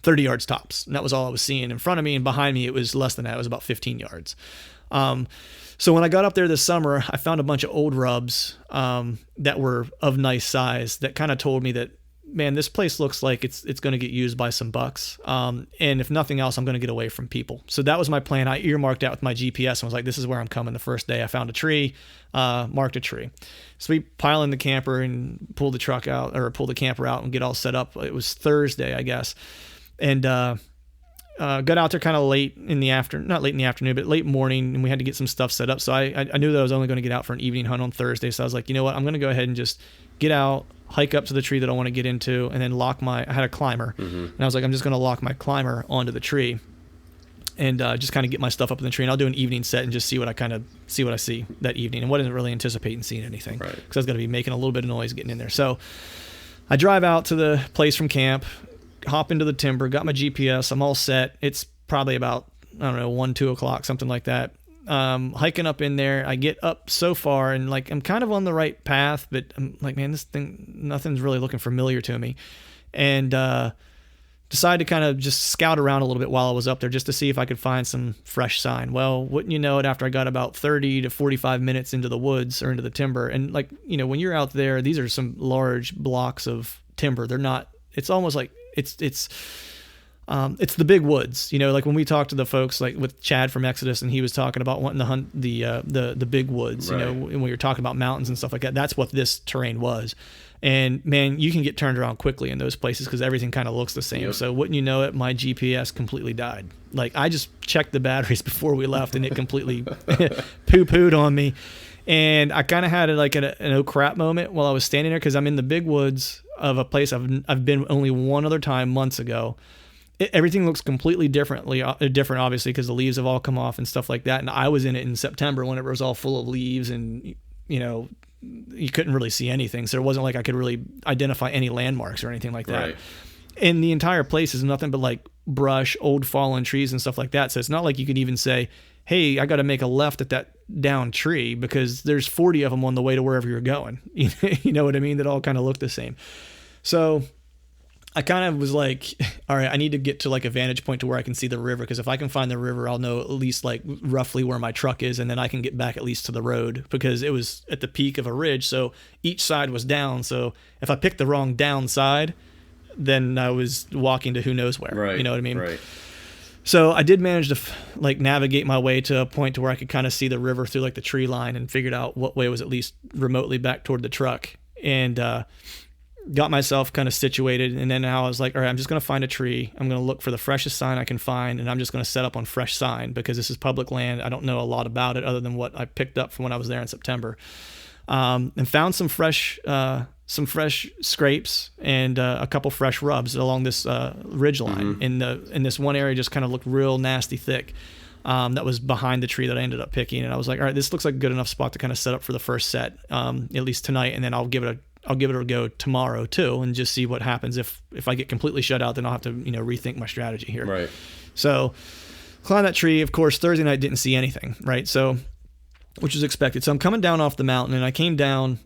30 yards tops. And that was all I was seeing in front of me, and behind me it was less than that. It was about 15 yards. So when I got up there this summer, I found a bunch of old rubs that were of nice size that kind of told me that, man, this place looks like it's going to get used by some bucks. And if nothing else, I'm going to get away from people. So that was my plan. I earmarked out with my GPS and was like, this is where I'm coming the first day. I found a tree, marked a tree. So we pile in the camper and pull the camper out and get all set up. It was Thursday, I guess. And got out there kind of late in the afternoon, not late in the afternoon, but late morning, and we had to get some stuff set up. So I knew that I was only going to get out for an evening hunt on Thursday. So I was like, you know what, I'm going to go ahead and just get out, hike up to the tree that I want to get into, and then I had a climber. Mm-hmm. And I was like, I'm just going to lock my climber onto the tree and just kind of get my stuff up in the tree. And I'll do an evening set and just see what I see that evening, and wasn't really anticipating seeing anything, right? Because I was going to be making a little bit of noise getting in there. So I drive out to the place from camp, hop into the timber, got my GPS, I'm all set. It's probably about, 1, 2 o'clock, something like that. Hiking up in there, I get up so far and like, I'm kind of on the right path, but I'm like, man, this thing, nothing's really looking familiar to me. And, decided to kind of just scout around a little bit while I was up there just to see if I could find some fresh sign. Well, wouldn't you know it, after I got about 30 to 45 minutes into the woods or into the timber, and like, when you're out there, these are some large blocks of timber. They're not, it's almost like, it's the big woods, like when we talked to the folks like with Chad from Exodus, and he was talking about wanting to hunt the big woods, right. When we were talking about mountains and stuff like that. That's what this terrain was. And man, you can get turned around quickly in those places because everything kind of looks the same. Yep. So wouldn't you know it, my GPS completely died. Like I just checked the batteries before we left, and it completely poo-pooed on me. And I kind of had like an oh crap moment while I was standing there, because I'm in the big woods of a place I've been only one other time months ago. Everything looks completely different, obviously, because the leaves have all come off and stuff like that. And I was in it in September when it was all full of leaves, and you couldn't really see anything. So it wasn't like I could really identify any landmarks or anything like that. Right. And the entire place is nothing but like brush, old fallen trees and stuff like that. So it's not like you could even say, hey, I got to make a left at that down tree, because there's 40 of them on the way to wherever you're going. You know what I mean? That all kind of look the same. So I kind of was like, all right, I need to get to like a vantage point to where I can see the river, because if I can find the river, I'll know at least like roughly where my truck is, and then I can get back at least to the road, because it was at the peak of a ridge, so each side was down. So if I picked the wrong down side, then I was walking to who knows where. Right. You know what I mean? Right. So I did manage to navigate my way to a point to where I could kind of see the river through like the tree line, and figured out what way was at least remotely back toward the truck. And got myself kind of situated, and then I was like, all right, I'm just going to find a tree. I'm going to look for the freshest sign I can find, and I'm just going to set up on fresh sign because this is public land. I don't know a lot about it other than what I picked up from when I was there in September, and found some fresh scrapes and a couple fresh rubs along this ridge line. In this one area just kind of looked real nasty thick. That was behind the tree that I ended up picking, and I was like, all right, this looks like a good enough spot to kind of set up for the first set, at least tonight, and then I'll give it a go tomorrow too, and just see what happens. If I get completely shut out, then I'll have to rethink my strategy here. Right. So climb that tree. Of course, Thursday night didn't see anything. Right. So, which was expected. So I'm coming down off the mountain, and I came down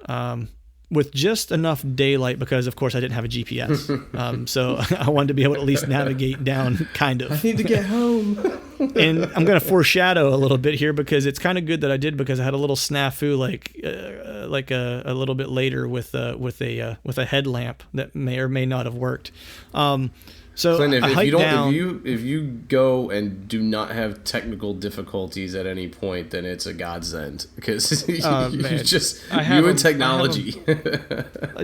with just enough daylight because, of course, I didn't have a GPS. So I wanted to be able to at least navigate down, kind of. I need to get home. And I'm going to foreshadow a little bit here because it's kind of good that I did, because I had a little snafu like a little bit later with a headlamp that may or may not have worked. So Clint, I hiked down. if you go and do not have technical difficulties at any point, then it's a godsend because you and technology.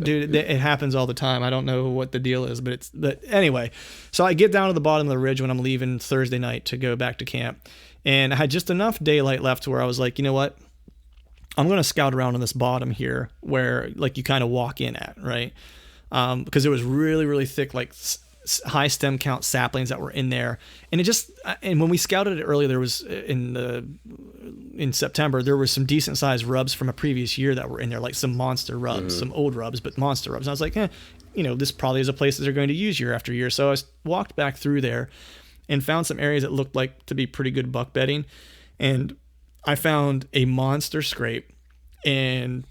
Dude, it happens all the time. I don't know what the deal is, but anyway. So I get down to the bottom of the ridge when I'm leaving Thursday night to go back to camp, and I had just enough daylight left to where I was like, you know what? I'm going to scout around on this bottom here where like you kind of walk in at, right? Because it was really, really thick, like high stem count saplings that were in there, and when we scouted it earlier, there was in September there was some decent sized rubs from a previous year that were in there, like some monster rubs, some old rubs, but monster rubs. And I was like, this probably is a place that they're going to use year after year. So I walked back through there and found some areas that looked like to be pretty good buck bedding, and I found a monster scrape and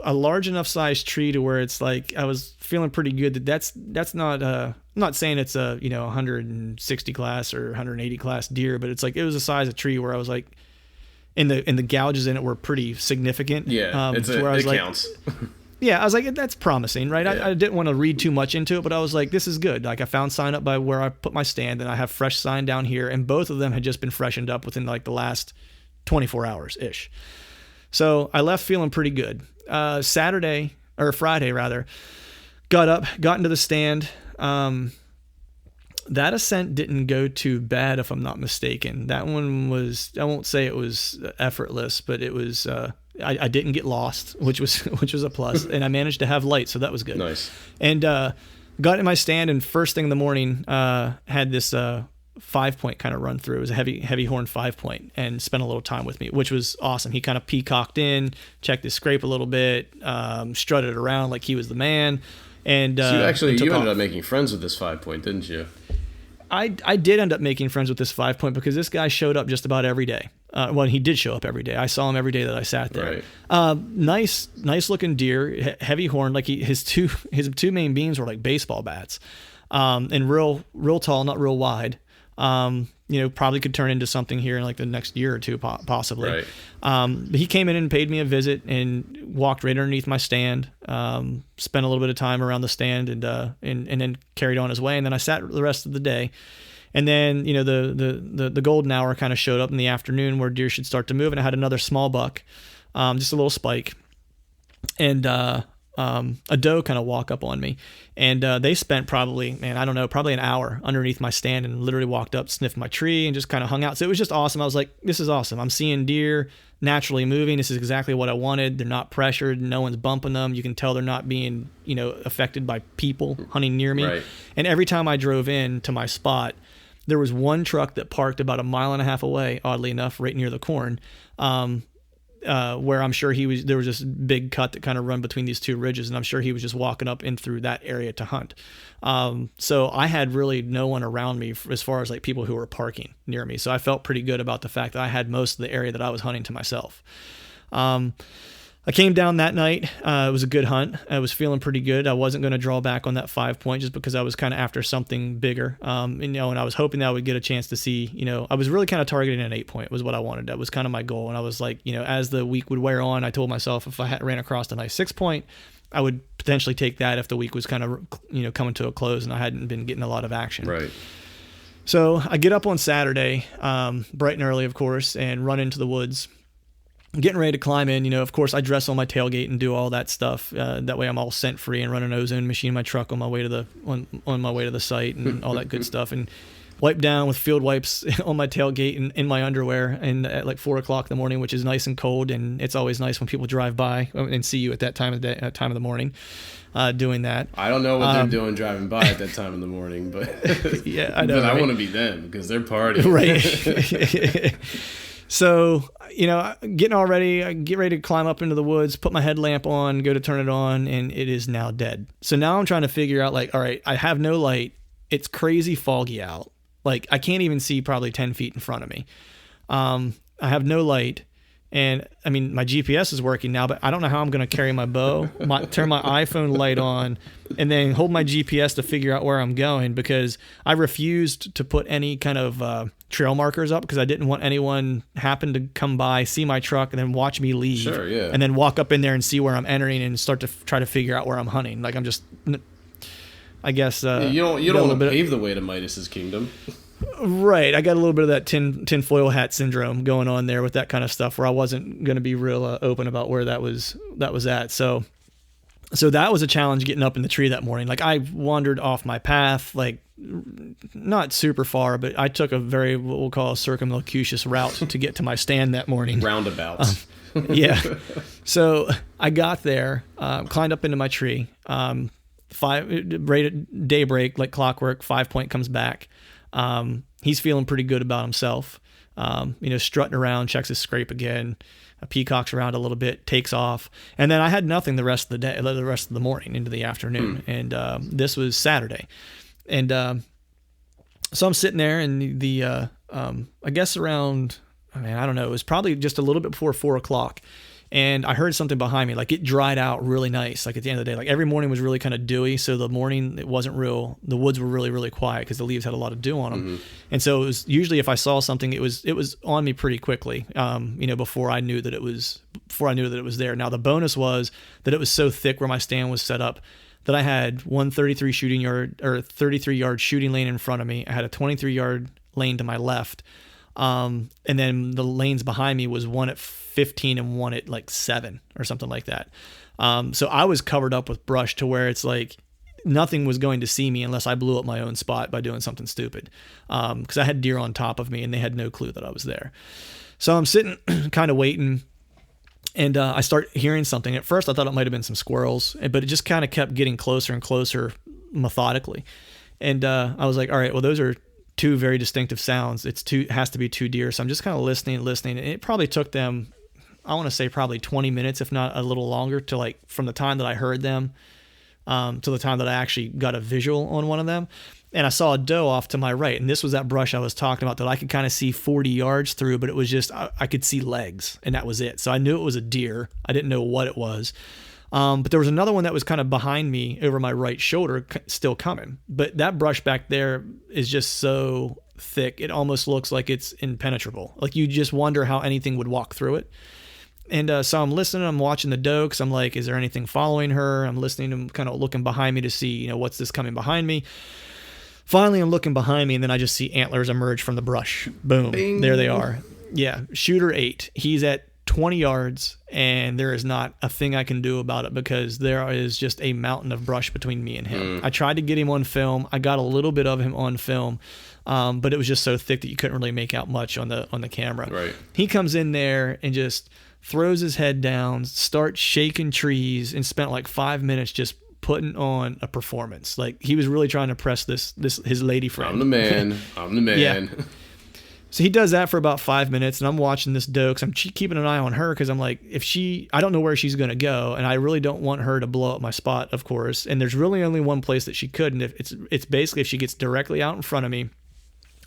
a large enough sized tree to where it's like I was feeling pretty good that's not I'm not saying it's a 160 class or 180 class deer, but it's like it was a size of tree where I was like, and the gouges in it were pretty significant. Yeah, it counts. Yeah, I was like, that's promising, right? Yeah. I didn't want to read too much into it, but I was like, this is good. Like I found sign up by where I put my stand, and I have fresh sign down here, and both of them had just been freshened up within like the last 24 hours ish. So I left feeling pretty good. Friday rather, got into the stand. That ascent didn't go too bad, if I'm not mistaken. That one was, I won't say it was effortless, but it was, I didn't get lost, which was a plus, and I managed to have light. So that was good. Nice. And, got in my stand, and first thing in the morning, had this, 5-point kind of run through. It was a heavy horn 5-point, and spent a little time with me, which was awesome. He kind of peacocked in, checked his scrape a little bit, strutted around like he was the man. And so you ended up making friends with this 5-point, didn't you? I did end up making friends with this 5-point because this guy showed up just about every day. He did show up every day. I saw him every day that I sat there. Right. Nice looking deer, heavy horn. Like his two main beams were like baseball bats, and real tall, not real wide. Probably could turn into something here in like the next year or two, possibly. Right. But he came in and paid me a visit and walked right underneath my stand, spent a little bit of time around the stand, and then carried on his way. And then I sat the rest of the day. And then, the golden hour kind of showed up in the afternoon where deer should start to move. And I had another small buck, just a little spike. And, a doe kind of walk up on me, and they spent probably an hour underneath my stand, and literally walked up, sniffed my tree, and just kind of hung out. So it was just awesome. I was like, this is awesome. I'm seeing deer naturally moving. This is exactly what I wanted. They're not pressured. No one's bumping them. You can tell they're not being, affected by people hunting near me. Right. And every time I drove in to my spot, there was one truck that parked about 1.5 miles away, oddly enough, right near the corn. Where I'm sure there was this big cut that kind of run between these two ridges, and I'm sure he was just walking up in through that area to hunt. So I had really no one around me as far as like people who were parking near me. So I felt pretty good about the fact that I had most of the area that I was hunting to myself. I came down that night. It was a good hunt. I was feeling pretty good. I wasn't going to draw back on that 5-point just because I was kind of after something bigger. And I was hoping that I would get a chance to see, I was really kind of targeting an 8-point was what I wanted. That was kind of my goal. And I was like, as the week would wear on, I told myself if I ran across a nice 6-point, I would potentially take that if the week was kind of, coming to a close and I hadn't been getting a lot of action. Right. So I get up on Saturday, bright and early, of course, and run into the woods. getting ready to climb in. Of course, I dress on my tailgate and do all that stuff. That way, I'm all scent free and run an ozone machine in my truck on my way to the site and all that good stuff. And wipe down with field wipes on my tailgate and in my underwear, and at like 4 o'clock in the morning, which is nice and cold. And it's always nice when people drive by and see you at that time of the morning, doing that. I don't know what they're doing driving by at that time in the morning, but yeah, I know. But right? I want to be them because they're partying. Right. So, getting all ready, I get ready to climb up into the woods, put my headlamp on, go to turn it on, and it is now dead. So now I'm trying to figure out, like, all right, I have no light. It's crazy foggy out. Like, I can't even see probably 10 feet in front of me. I have no light. And, I mean, my GPS is working now, but I don't know how I'm going to carry my bow, turn my iPhone light on, and then hold my GPS to figure out where I'm going, because I refused to put any kind of trail markers up because I didn't want anyone happen to come by, see my truck, and then watch me leave. Sure, yeah. And then walk up in there and see where I'm entering and start to try to figure out where I'm hunting. Like, I'm just... I guess you don't want to pave the way to Midas's kingdom. Right. I got a little bit of that tinfoil hat syndrome going on there with that kind of stuff, where I wasn't going to be real open about where that was at. So that was a challenge getting up in the tree that morning. Like, I wandered off my path, like not super far, but I took a very, what we'll call a circumlocucious route to get to my stand that morning. Roundabouts. Yeah. So I got there, climbed up into my tree, right at daybreak, like clockwork, 5 Point comes back. He's feeling pretty good about himself. Strutting around, checks his scrape again, peacocks around a little bit, takes off. And then I had nothing the rest of the day, the rest of the morning into the afternoon. And, this was Saturday. And, so I'm sitting there, and I guess around, I don't know, it was probably just a little bit before 4 o'clock. And I heard something behind me, like it dried out really nice. Like at the end of the day, like every morning was really kind of dewy. So the morning, it wasn't real. The woods were really, really quiet because the leaves had a lot of dew on them. Mm-hmm. And so it was usually, if I saw something, it was on me pretty quickly. Before I knew that it was there. Now the bonus was that it was so thick where my stand was set up that I had one 33 yard shooting lane in front of me. I had a 23 yard lane to my left. And then the lanes behind me was one at 15 and one at like 7 or something like that. So I was covered up with brush to where it's like nothing was going to see me unless I blew up my own spot by doing something stupid. Cause I had deer on top of me and they had no clue that I was there. So I'm sitting kind of waiting, and I start hearing something. At first I thought it might've been some squirrels, but it just kind of kept getting closer and closer methodically. And, I was like, all right, well, those are two very distinctive sounds. It has to be two deer. So I'm just kind of listening. And it probably took them, I want to say probably 20 minutes, if not a little longer, to like from the time that I heard them to the time that I actually got a visual on one of them. And I saw a doe off to my right. And this was that brush I was talking about that I could kind of see 40 yards through, but it was just, I could see legs, and that was it. So I knew it was a deer. I didn't know what it was. But there was another one that was kind of behind me over my right shoulder, still coming. But that brush back there is just so thick, it almost looks like it's impenetrable. Like you just wonder how anything would walk through it. And so I'm listening, I'm watching the doe, because I'm like, is there anything following her? I'm listening, I'm kind of looking behind me to see, what's this coming behind me? Finally, I'm looking behind me, and then I just see antlers emerge from the brush. Boom. Bing. There they are. Yeah, shooter 8. He's at 20 yards, and there is not a thing I can do about it because there is just a mountain of brush between me and him. I tried to get him on film. I got a little bit of him on film, but it was just so thick that you couldn't really make out much on the camera. Right. He comes in there and just throws his head down, starts shaking trees, and spent like 5 minutes just putting on a performance. Like he was really trying to press this his lady friend. I'm the man. Yeah. So he does that for about 5 minutes, and I'm watching this doe because I'm keeping an eye on her, because I'm like, I don't know where she's going to go, and I really don't want her to blow up my spot, of course. And there's really only one place that she could, and it's basically if she gets directly out in front of me.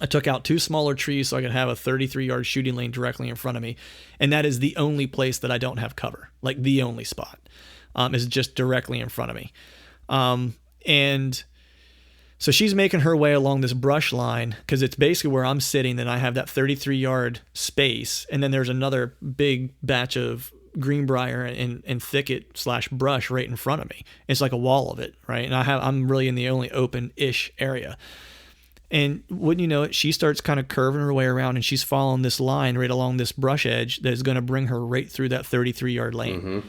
I took out 2 smaller trees so I could have a 33-yard shooting lane directly in front of me, and that is the only place that I don't have cover, like the only spot, is just directly in front of me. And so she's making her way along this brush line, because it's basically where I'm sitting. Then I have that 33-yard space, and then there's another big batch of greenbrier and thicket / brush right in front of me. It's like a wall of it, right? And I'm really in the only open-ish area. And wouldn't you know it, she starts kind of curving her way around, and she's following this line right along this brush edge that is going to bring her right through that 33-yard lane. Mm-hmm.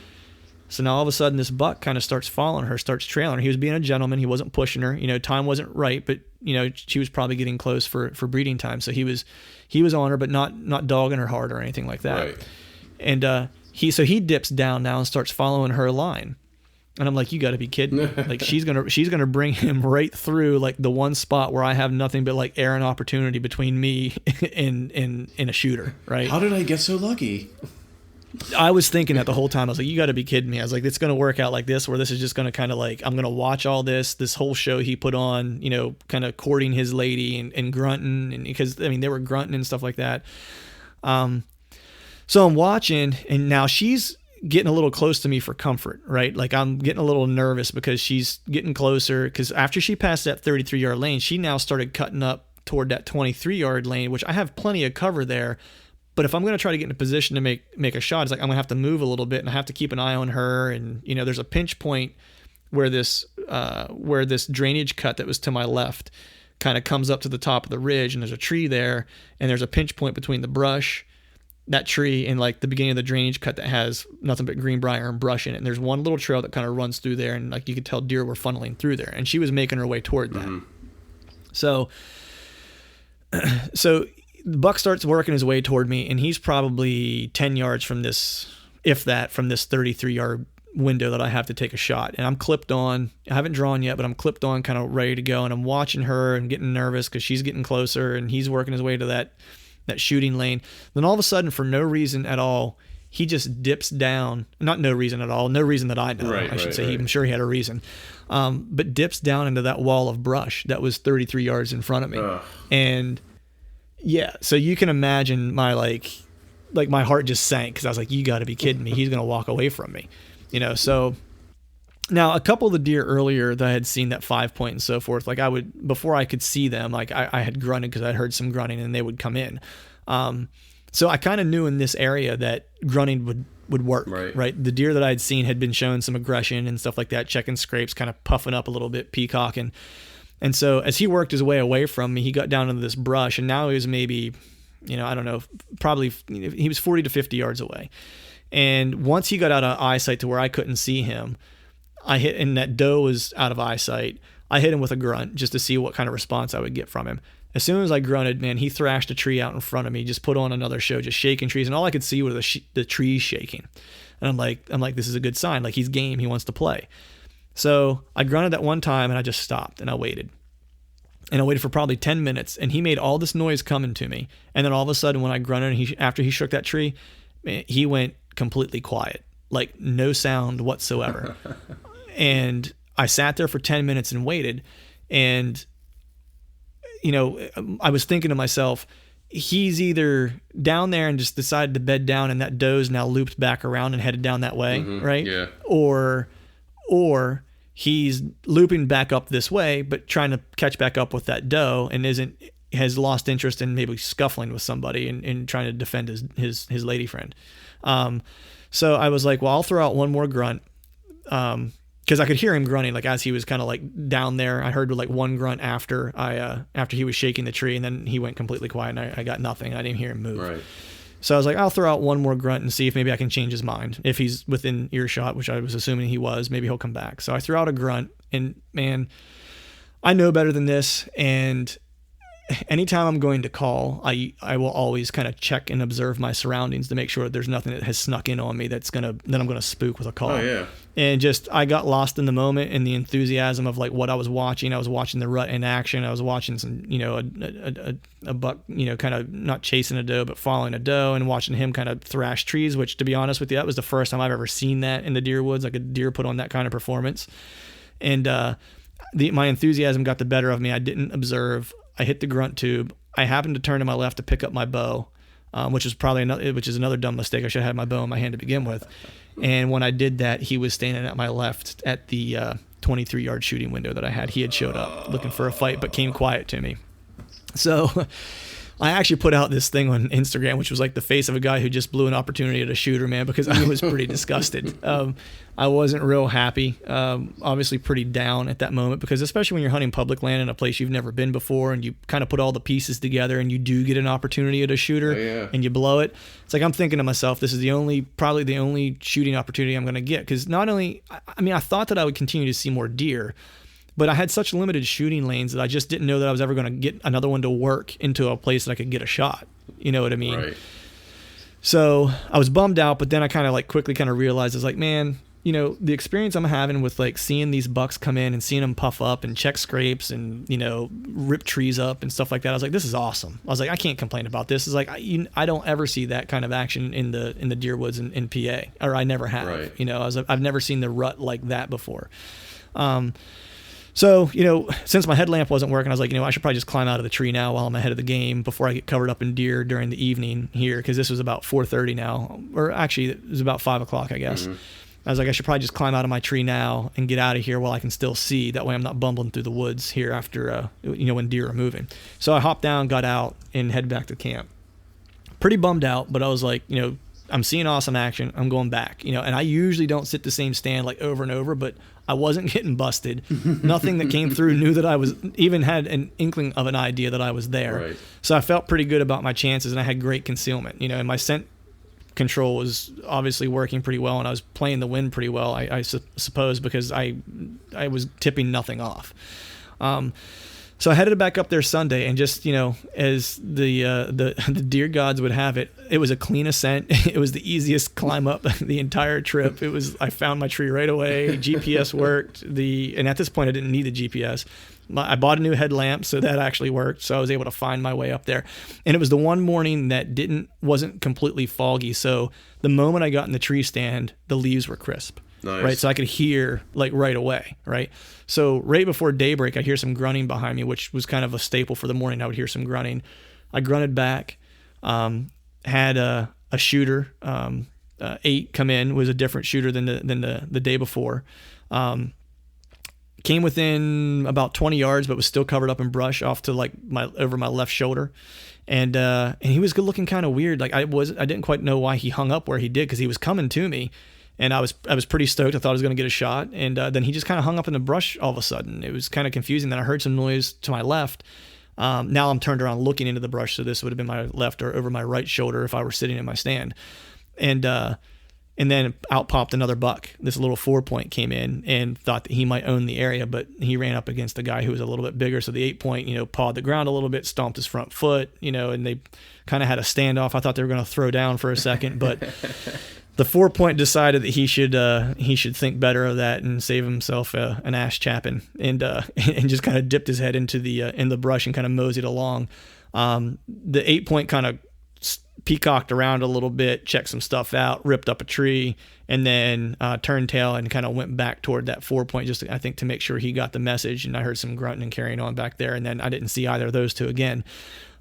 So now all of a sudden this buck kind of starts following her, starts trailing her. He was being a gentleman. He wasn't pushing her. You know, time wasn't right, but you know, she was probably getting close for breeding time. So he was on her, but not dogging her hard or anything like that. Right. And he dips down now and starts following her line. And I'm like, you got to be kidding me. Like she's gonna bring him right through like the one spot where I have nothing but like air and opportunity between me and a shooter, right? How did I get so lucky? I was thinking that the whole time. I was like, you got to be kidding me. I was like, it's going to work out like this, where this is just going to kind of like, I'm going to watch all this whole show he put on, you know, kind of courting his lady and grunting. And because, I mean, they were grunting and stuff like that. So I'm watching, and now she's getting a little close to me for comfort, right? Like I'm getting a little nervous because she's getting closer, because after she passed that 33-yard lane, she now started cutting up toward that 23-yard lane, which I have plenty of cover there. But if I'm going to try to get in a position to make a shot, it's like I'm going to have to move a little bit, and I have to keep an eye on her. And, you know, there's a pinch point where this drainage cut that was to my left kind of comes up to the top of the ridge, and there's a tree there, and there's a pinch point between the brush, that tree, and like the beginning of the drainage cut that has nothing but greenbrier and brush in it. And there's one little trail that kind of runs through there, and like you could tell deer were funneling through there, and she was making her way toward that. Mm-hmm. So the buck starts working his way toward me, and he's probably 10 yards from this, if that, from this 33-yard window that I have to take a shot. And I'm clipped on. I haven't drawn yet, but I'm clipped on, kind of ready to go. And I'm watching her and getting nervous because she's getting closer, and he's working his way to that shooting lane. Then all of a sudden, for no reason at all, he just dips down. Not no reason at all. No reason that I know. I should say. I'm sure he had a reason. But dips down into that wall of brush that was 33 yards in front of me. Ugh. And yeah, so you can imagine my like my heart just sank, because I was like, you got to be kidding me. He's going to walk away from me, you know? So now a couple of the deer earlier that I had seen that 5 point and so forth, like before I could see them, like I had grunted because I heard some grunting and they would come in. So I kind of knew in this area that grunting would work, right? The deer that I had seen had been showing some aggression and stuff like that, checking scrapes, kind of puffing up a little bit, peacocking. And so as he worked his way away from me, he got down into this brush, and now he was maybe, you know, I don't know, probably he was 40 to 50 yards away. And once he got out of eyesight to where I couldn't see him, and that doe was out of eyesight, I hit him with a grunt just to see what kind of response I would get from him. As soon as I grunted, man, he thrashed a tree out in front of me, just put on another show, just shaking trees. And all I could see were the trees shaking. And I'm like, this is a good sign. Like, he's game. He wants to play. So I grunted that one time, and I just stopped, and I waited. And I waited for probably 10 minutes, and he made all this noise coming to me. And then all of a sudden, when I grunted, and after he shook that tree, man, he went completely quiet, like no sound whatsoever. And I sat there for 10 minutes and waited. And, you know, I was thinking to myself, he's either down there and just decided to bed down, and that doe's now looped back around and headed down that way, right? Yeah. Or he's looping back up this way, but trying to catch back up with that doe, and has lost interest in maybe scuffling with somebody and trying to defend his lady friend. So I was like, well, I'll throw out one more grunt. Because I could hear him grunting, like as he was kind of like down there. I heard like one grunt after he was shaking the tree, and then he went completely quiet, and I got nothing. I didn't hear him move. Right. So I was like, I'll throw out one more grunt and see if maybe I can change his mind. If he's within earshot, which I was assuming he was, maybe he'll come back. So I threw out a grunt, and man, I know better than this. And anytime I'm going to call, I will always kind of check and observe my surroundings to make sure that there's nothing that has snuck in on me that I'm going to spook with a call. Oh, yeah. And I got lost in the moment in the enthusiasm of like what I was watching. I was watching the rut in action. I was watching some, you know, a buck, you know, kind of not chasing a doe, but following a doe, and watching him kind of thrash trees, which, to be honest with you, that was the first time I've ever seen that in the deer woods, like a deer put on that kind of performance. And my enthusiasm got the better of me. I didn't observe. I hit the grunt tube. I happened to turn to my left to pick up my bow, which is another dumb mistake. I should have had my bow in my hand to begin with. And when I did that, he was standing at my left at the 23-yard shooting window that I had. He had showed up looking for a fight, but came quiet to me. So I actually put out this thing on Instagram, which was like the face of a guy who just blew an opportunity at a shooter, man, because I was pretty disgusted. I wasn't real happy, obviously pretty down at that moment, because especially when you're hunting public land in a place you've never been before and you kind of put all the pieces together and you do get an opportunity at a shooter and you blow it. It's like I'm thinking to myself, this is probably the only shooting opportunity I'm going to get, because not only, I mean, I thought that I would continue to see more deer, but I had such limited shooting lanes that I just didn't know that I was ever going to get another one to work into a place that I could get a shot. You know what I mean? Right. So I was bummed out, but then I kind of like quickly kind of realized, it's like, man, you know, the experience I'm having with like seeing these bucks come in and seeing them puff up and check scrapes and, you know, rip trees up and stuff like that. I was like, this is awesome. I was like, I can't complain about this. It's like, I don't ever see that kind of action in the deer woods in PA, or I never have. Right. You know, I've never seen the rut like that before. So, you know, since my headlamp wasn't working, I was like, you know, I should probably just climb out of the tree now while I'm ahead of the game before I get covered up in deer during the evening here, because this was about 4:30 now, or actually it was about 5 o'clock, I guess. Mm-hmm. I was like, I should probably just climb out of my tree now and get out of here while I can still see. That way I'm not bumbling through the woods here after, you know, when deer are moving. So I hopped down, got out, and headed back to camp. Pretty bummed out, but I was like, you know, I'm seeing awesome action. I'm going back, you know, and I usually don't sit the same stand like over and over, but I wasn't getting busted. Nothing that came through knew that I was, even had an inkling of an idea that I was there. Right. So I felt pretty good about my chances, and I had great concealment, you know, and my scent control was obviously working pretty well, and I was playing the wind pretty well, I suppose, because I was tipping nothing off. So I headed back up there Sunday, and just, you know, as the deer gods would have it, it was a clean ascent. It was the easiest climb up the entire trip. I found my tree right away. GPS worked. And at this point I didn't need the GPS. I bought a new headlamp, so that actually worked. So I was able to find my way up there. And it was the one morning that wasn't completely foggy. So the moment I got in the tree stand, the leaves were crisp. Nice. Right. So I could hear like right away. Right. So right before daybreak, I hear some grunting behind me, which was kind of a staple for the morning. I would hear some grunting. I grunted back, had a shooter, 8 come in, was a different shooter than the day before. Came within about 20 yards, but was still covered up in brush off to like over my left shoulder. And he was looking kind of weird. Like I didn't quite know why he hung up where he did, because he was coming to me. And I was pretty stoked. I thought I was going to get a shot. And then he just kind of hung up in the brush all of a sudden. It was kind of confusing. Then I heard some noise to my left. Now I'm turned around looking into the brush, so this would have been my left or over my right shoulder if I were sitting in my stand. And then out popped another buck. This little 4-point came in and thought that he might own the area, but he ran up against a guy who was a little bit bigger. So the 8-point, you know, pawed the ground a little bit, stomped his front foot, you know, and they kind of had a standoff. I thought they were going to throw down for a second, but the 4-point decided that he should think better of that and save himself an ass chapping, and just kind of dipped his head into in the brush and kind of moseyed along. The 8-point kind of peacocked around a little bit, checked some stuff out, ripped up a tree, and then turned tail and kind of went back toward that 4-point, just I think to make sure he got the message. And I heard some grunting and carrying on back there, and then I didn't see either of those two again.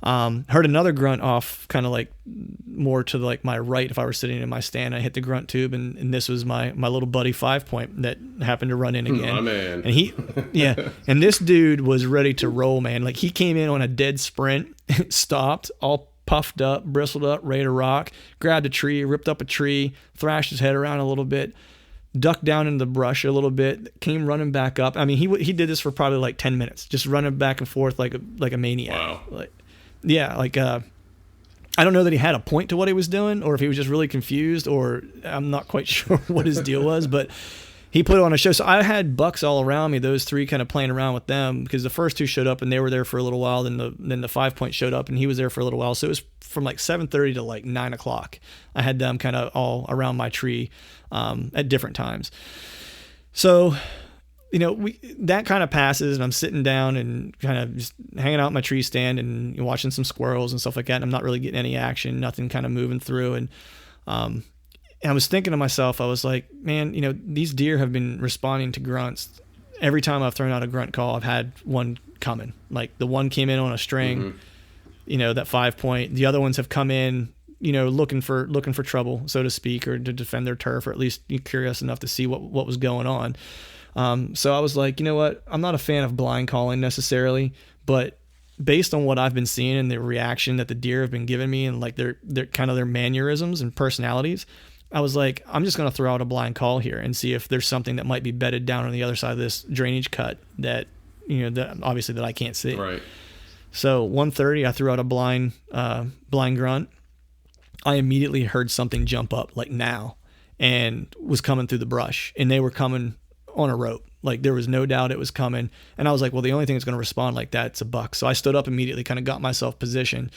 Heard another grunt off kind of like more to like my right if I were sitting in my stand. I hit the grunt tube, and this was my little buddy 5-point that happened to run in again. My man. And and this dude was ready to roll, man. Like he came in on a dead sprint, stopped, all puffed up, bristled up, ready to rock, grabbed a tree, ripped up a tree, thrashed his head around a little bit, ducked down into the brush a little bit, came running back up. I mean, he did this for probably like 10 minutes, just running back and forth like a maniac. Wow. I don't know that he had a point to what he was doing, or if he was just really confused, or I'm not quite sure what his deal was, but he put on a show. So I had bucks all around me, those 3 kind of playing around with them, because the first 2 showed up and they were there for a little while. Then the 5-point showed up and he was there for a little while. So it was from like 7:30 to like 9 o'clock. I had them kind of all around my tree at different times. So, you know, that kind of passes, and I'm sitting down and kind of just hanging out in my tree stand and watching some squirrels and stuff like that. And I'm not really getting any action, nothing kind of moving through. And I was thinking to myself, I was like, man, you know, these deer have been responding to grunts. Every time I've thrown out a grunt call, I've had one coming. Like the one came in on a string, you know, that 5-point. The other ones have come in, you know, looking for trouble, so to speak, or to defend their turf, or at least curious enough to see what was going on. So I was like, you know what? I'm not a fan of blind calling necessarily, but based on what I've been seeing and the reaction that the deer have been giving me and like their kind of their mannerisms and personalities, I was like, I'm just going to throw out a blind call here and see if there's something that might be bedded down on the other side of this drainage cut that, that obviously that I can't see. Right. So 1:30, I threw out a blind grunt. I immediately heard something jump up like now and was coming through the brush, and they were coming on a rope. Like there was no doubt it was coming. And I was like, well, the only thing that's going to respond like that is a buck. So I stood up immediately, kind of got myself positioned,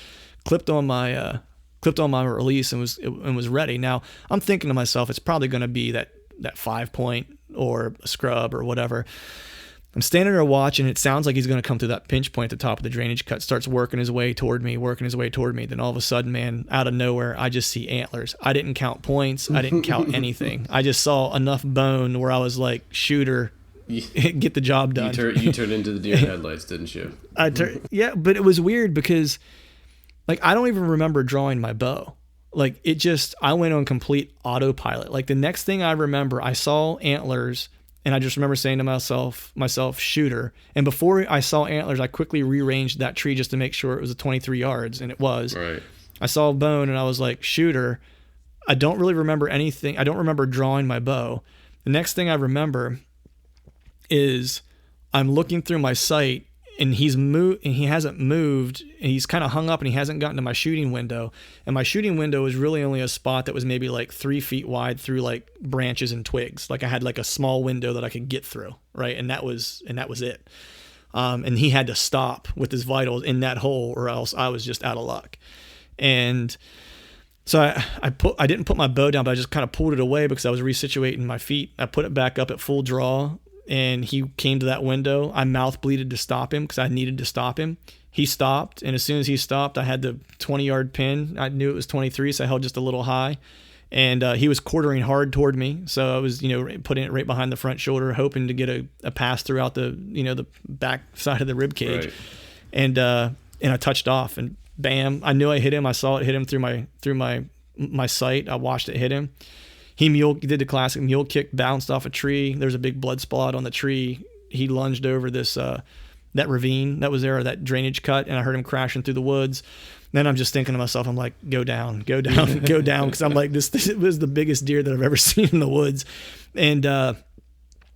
clipped on my release and was ready. Now I'm thinking to myself, it's probably going to be that 5-point or a scrub or whatever. I'm standing there watching. It sounds like he's going to come through that pinch point at the top of the drainage cut, starts working his way toward me. Then all of a sudden, man, out of nowhere, I just see antlers. I didn't count points. I didn't count anything. I just saw enough bone where I was like, shooter, get the job done. You turned into the deer headlights, didn't you? Yeah, but it was weird because like I don't even remember drawing my bow. Like I went on complete autopilot. Like the next thing I remember, I saw antlers. And I just remember saying to myself, shooter. And before I saw antlers, I quickly rearranged that tree just to make sure it was a 23 yards, and it was. Right. I saw a bone, and I was like, shooter. I don't really remember anything. I don't remember drawing my bow. The next thing I remember is I'm looking through my sight, and he hasn't moved, and he's kind of hung up, and he hasn't gotten to my shooting window. And my shooting window was really only a spot that was maybe like 3 feet wide through like branches and twigs. Like I had like a small window that I could get through, right? And that was it. And he had to stop with his vitals in that hole, or else I was just out of luck. And so I didn't put my bow down, but I just kind of pulled it away because I was resituating my feet. I put it back up at full draw. And he came to that window. I mouth bleeded to stop him because I needed to stop him. He stopped, and as soon as he stopped, I had the 20-yard pin. I knew it was 23, so I held just a little high. And he was quartering hard toward me, so I was, putting it right behind the front shoulder, hoping to get a pass throughout the back side of the rib cage. Right. And I touched off, and bam! I knew I hit him. I saw it hit him through my sight. I watched it hit him. He did the classic mule kick, bounced off a tree. There's a big blood spot on the tree. He lunged over this that ravine that was there, or that drainage cut, and I heard him crashing through the woods. Then I'm just thinking to myself, I'm like, go down, go down, go down, because I'm like, this was the biggest deer that I've ever seen in the woods. And I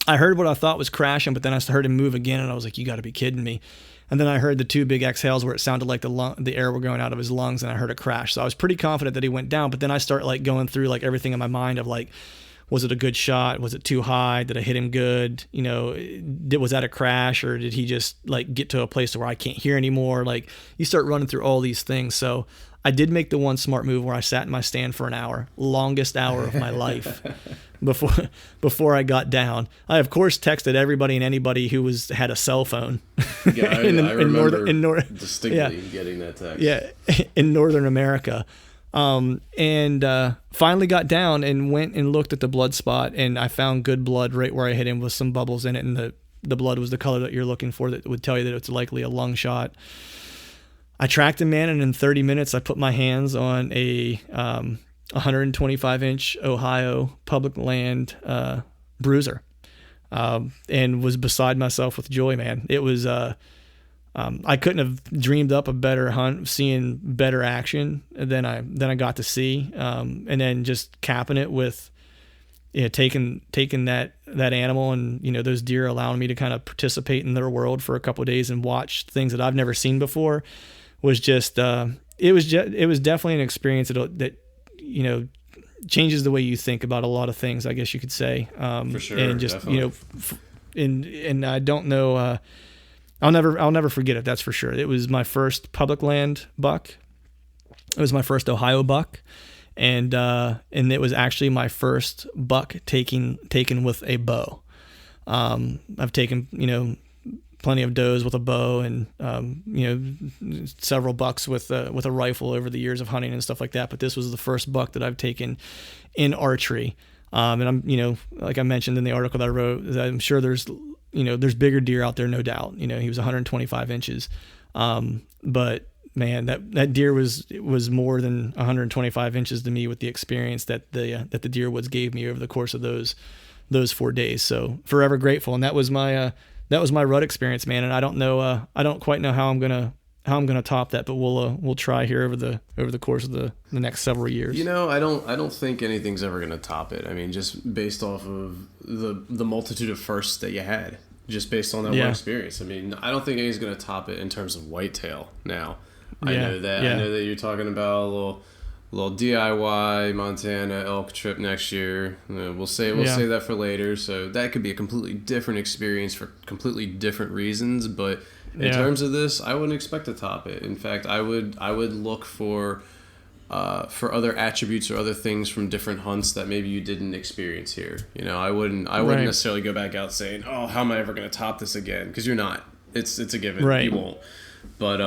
heard what I thought was crashing, but then I heard him move again, and I was like, you got to be kidding me. And then I heard the 2 big exhales where it sounded like the air were going out of his lungs, and I heard a crash. So I was pretty confident that he went down, but then I start like going through like everything in my mind of like, was it a good shot? Was it too high? Did I hit him good? Was that a crash, or did he just like get to a place where I can't hear anymore? Like you start running through all these things. So I did make the one smart move where I sat in my stand for an hour, longest hour of my life before I got down. I of course texted everybody and anybody who had a cell phone. Yeah, I remember distinctly getting that text. Yeah, in Northern America. And finally got down and went and looked at the blood spot, and I found good blood right where I hit him with some bubbles in it, and the blood was the color that you're looking for that would tell you that it's likely a lung shot. I tracked him, man, and in 30 minutes I put my hands on a 125-inch Ohio public land bruiser, and was beside myself with joy, man. It was I couldn't have dreamed up a better hunt, seeing better action than I got to see, and then just capping it with taking that animal and those deer, allowing me to kind of participate in their world for a couple of days and watch things that I've never seen before, was just it was definitely an experience that changes the way you think about a lot of things, I guess you could say. For sure, and just definitely. and I don't know. I'll never forget it. That's for sure. It was my first public land buck. It was my first Ohio buck, and it was actually my first buck taken with a bow. I've taken plenty of does with a bow, and several bucks with a rifle over the years of hunting and stuff like that. But this was the first buck that I've taken in archery. And I'm like I mentioned in the article that I wrote, I'm sure there's bigger deer out there, no doubt. He was 125 inches. But man, that deer was more than 125 inches to me with the experience that the deer woods gave me over the course of those 4 days. So forever grateful. And that was my rut experience, man. And I don't quite know how I'm going how I'm going to top that, but we'll try here over the course of the next several years. You know, I don't think anything's ever going to top it. I mean, just based off of the multitude of firsts that you had, just based on that one experience. I mean, I don't think anything's going to top it in terms of whitetail now. I know that you're talking about a little DIY Montana elk trip next year. We'll save that for later. So that could be a completely different experience for completely different reasons. But in terms of this, I wouldn't expect to top it. In fact, I would look for other attributes or other things from different hunts that maybe you didn't experience here. You know, I wouldn't necessarily go back out saying, "Oh, how am I ever going to top this again?" Because you're not. It's a given. Right. You won't. But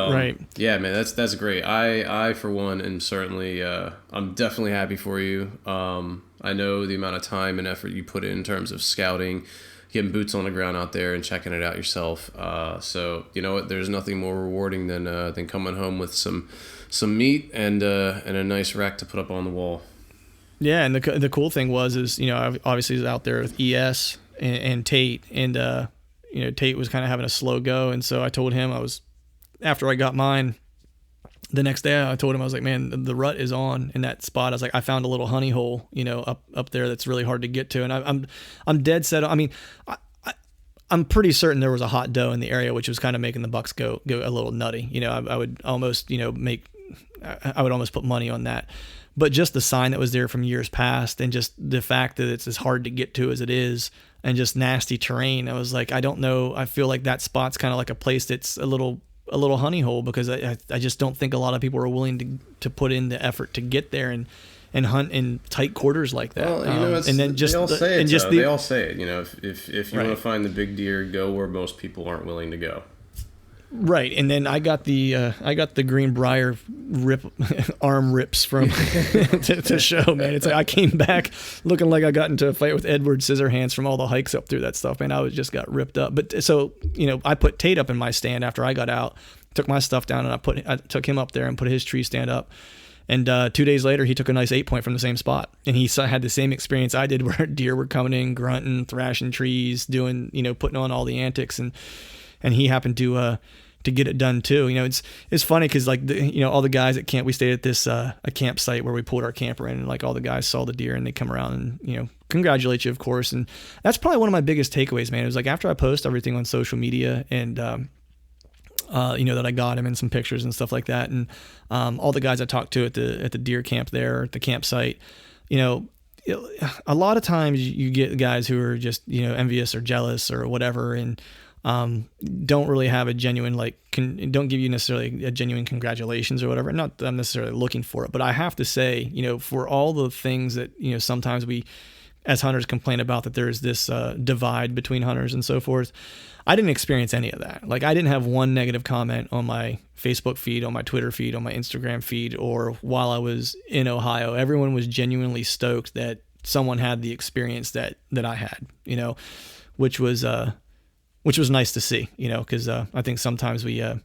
yeah, man, that's great. I for one am certainly I'm definitely happy for you. I know the amount of time and effort you put in terms of scouting, getting boots on the ground out there and checking it out yourself. So you know what? There's nothing more rewarding than coming home with some meat and a nice rack to put up on the wall. Yeah, and the cool thing is you know, I obviously was out there with ES and Tate, and you know, Tate was kind of having a slow go, and so I told him after I got mine, the next day I told him, I was like, man, the rut is on in that spot. I was like, I found a little honey hole, you know, up there that's really hard to get to. And I'm dead set. I mean, I'm pretty certain there was a hot doe in the area, which was kind of making the bucks go a little nutty. You know, I would almost, you know, I would almost put money on that. But just the sign that was there from years past, and just the fact that it's as hard to get to as it is, and just nasty terrain, I was like, I don't know. I feel like that spot's kind of like a place that's a little honey hole, because I just don't think a lot of people are willing to put in the effort to get there and hunt in tight quarters like that. Well, you know, and then just they all say it. They all say it. You know, if you right. want to find the big deer, go where most people aren't willing to go. Right, and then I got the Greenbrier arm rips from to show, man. It's like I came back looking like I got into a fight with Edward Scissorhands from all the hikes up through that stuff, man. I just got ripped up. But so, you know, I put Tate up in my stand after I got out, took my stuff down, and I took him up there and put his tree stand up. And 2 days later, he took a nice 8-point from the same spot, and he had the same experience I did, where deer were coming in, grunting, thrashing trees, doing, you know, putting on all the antics, and he happened to get it done too. You know, it's funny because, like, you know, all the guys at camp, we stayed at this a campsite where we pulled our camper in, and like all the guys saw the deer and they come around and, you know, congratulate you, of course. And that's probably one of my biggest takeaways, man. It was like after I post everything on social media and you know, that I got him in some pictures and stuff like that, and all the guys I talked to at the deer camp there at the campsite, you know, a lot of times you get guys who are just, you know, envious or jealous or whatever, and don't really have a genuine, like, don't give you necessarily a genuine congratulations or whatever. Not that I'm necessarily looking for it, but I have to say, you know, for all the things that, you know, sometimes we as hunters complain about, that there's this divide between hunters and so forth, I didn't experience any of that. Like, I didn't have one negative comment on my Facebook feed, on my Twitter feed, on my Instagram feed, or while I was in Ohio. Everyone was genuinely stoked that someone had the experience that I had, you know, which was nice to see, you know, because I think sometimes we get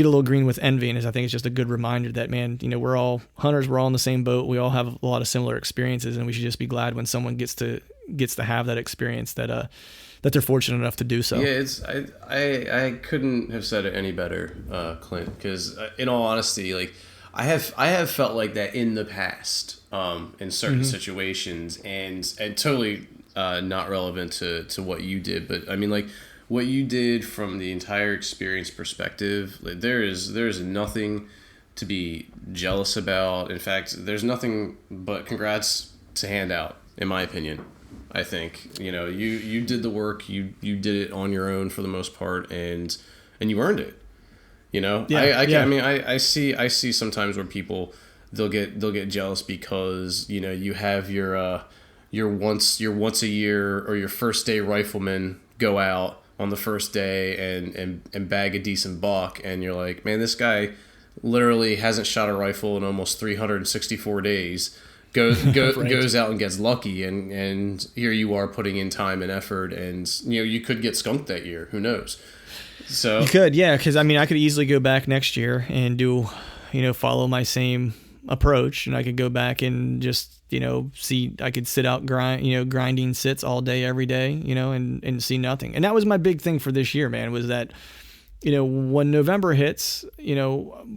a little green with envy, and I think it's just a good reminder that, man, you know, we're all hunters, we're all in the same boat, we all have a lot of similar experiences, and we should just be glad when someone gets to have that experience, that they're fortunate enough to do so. Yeah, I couldn't have said it any better, Clint, because in all honesty, like, I have felt like that in the past, in certain situations, and totally not relevant to what you did, but I mean, like, what you did from the entire experience perspective, like, there is nothing to be jealous about. In fact, there's nothing but congrats to hand out, in my opinion. I think, you know, you did the work, you did it on your own for the most part, and you earned it. You know, I mean, I see sometimes where people they'll get jealous because, you know, you have your once a year or your first day rifleman go out on the first day and bag a decent buck, and you're like, man, this guy literally hasn't shot a rifle in almost 364 days. Goes out and gets lucky, and here you are putting in time and effort, and, you know, you could get skunked that year. Who knows? So you could, yeah, because I mean, I could easily go back next year and do, you know, follow my same approach, and I could go back and just, you know, I could sit out grinding sits all day every day, you know, and see nothing. And that was my big thing for this year, man, was that when November hits,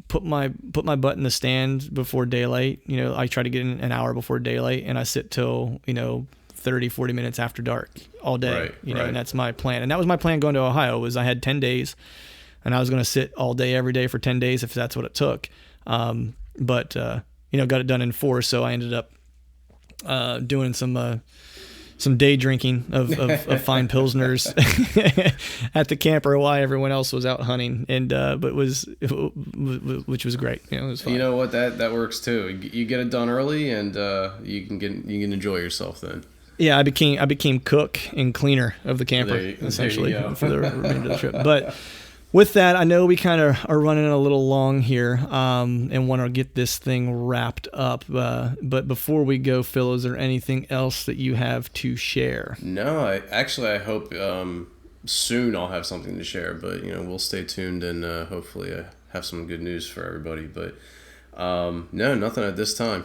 put my butt in the stand before daylight. I try to get in an hour before daylight, and I sit till 30, 40 minutes after dark all day. Right. And that's my plan. And that was my plan going to Ohio. Was I had 10 days, and I was going to sit all day every day for 10 days if that's what it took. But got it done in 4, so I ended up doing some day drinking of fine pilsners at the camper while everyone else was out hunting, which was great. It was fun. You know what, that works too. You get it done early, and you can enjoy yourself then. Yeah, I became cook and cleaner of the camper essentially for the remainder of the trip. But with that, I know we kind of are running a little long here, and want to get this thing wrapped up. But before we go, Phil, is there anything else that you have to share? No, I hope soon I'll have something to share. But we'll stay tuned, and hopefully I have some good news for everybody. But no, nothing at this time.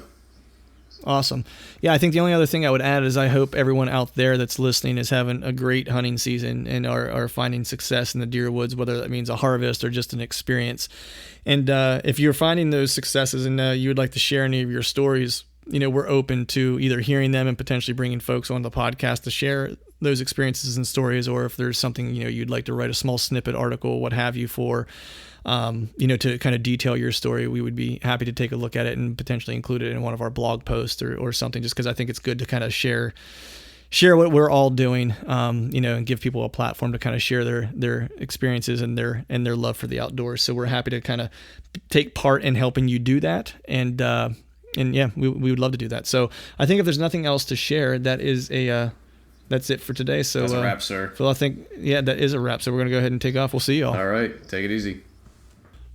Awesome. Yeah, I think the only other thing I would add is I hope everyone out there that's listening is having a great hunting season and are finding success in the deer woods, whether that means a harvest or just an experience. And if you're finding those successes and you would like to share any of your stories, we're open to either hearing them and potentially bringing folks on the podcast to share those experiences and stories, or if there's something, you'd like to write a small snippet article, what have you, for to kind of detail your story, we would be happy to take a look at it and potentially include it in one of our blog posts or something, just because I think it's good to kind of share what we're all doing, and give people a platform to kind of share their experiences and their love for the outdoors. So we're happy to kind of take part in helping you do that. And yeah, we would love to do that. So I think if there's nothing else to share, that's it for today. So that's a wrap, sir. Phil, I think, that is a wrap. So we're going to go ahead and take off. We'll see y'all. All right. Take it easy.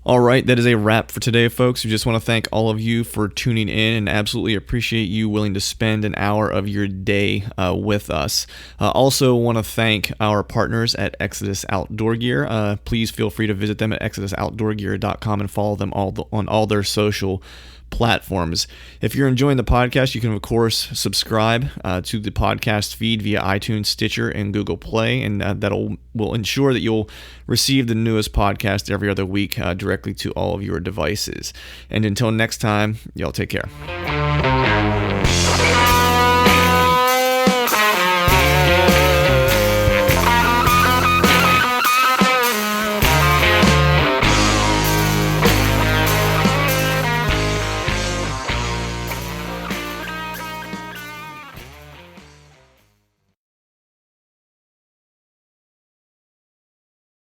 All right, that is a wrap for today, folks. We just want to thank all of you for tuning in and absolutely appreciate you willing to spend an hour of your day with us. Also want to thank our partners at Exodus Outdoor Gear. Please feel free to visit them at exodusoutdoorgear.com and follow them on all their social platforms. If you're enjoying the podcast, you can of course subscribe to the podcast feed via iTunes, Stitcher, and Google Play, and will ensure that you'll receive the newest podcast every other week directly to all of your devices. And until next time, y'all take care.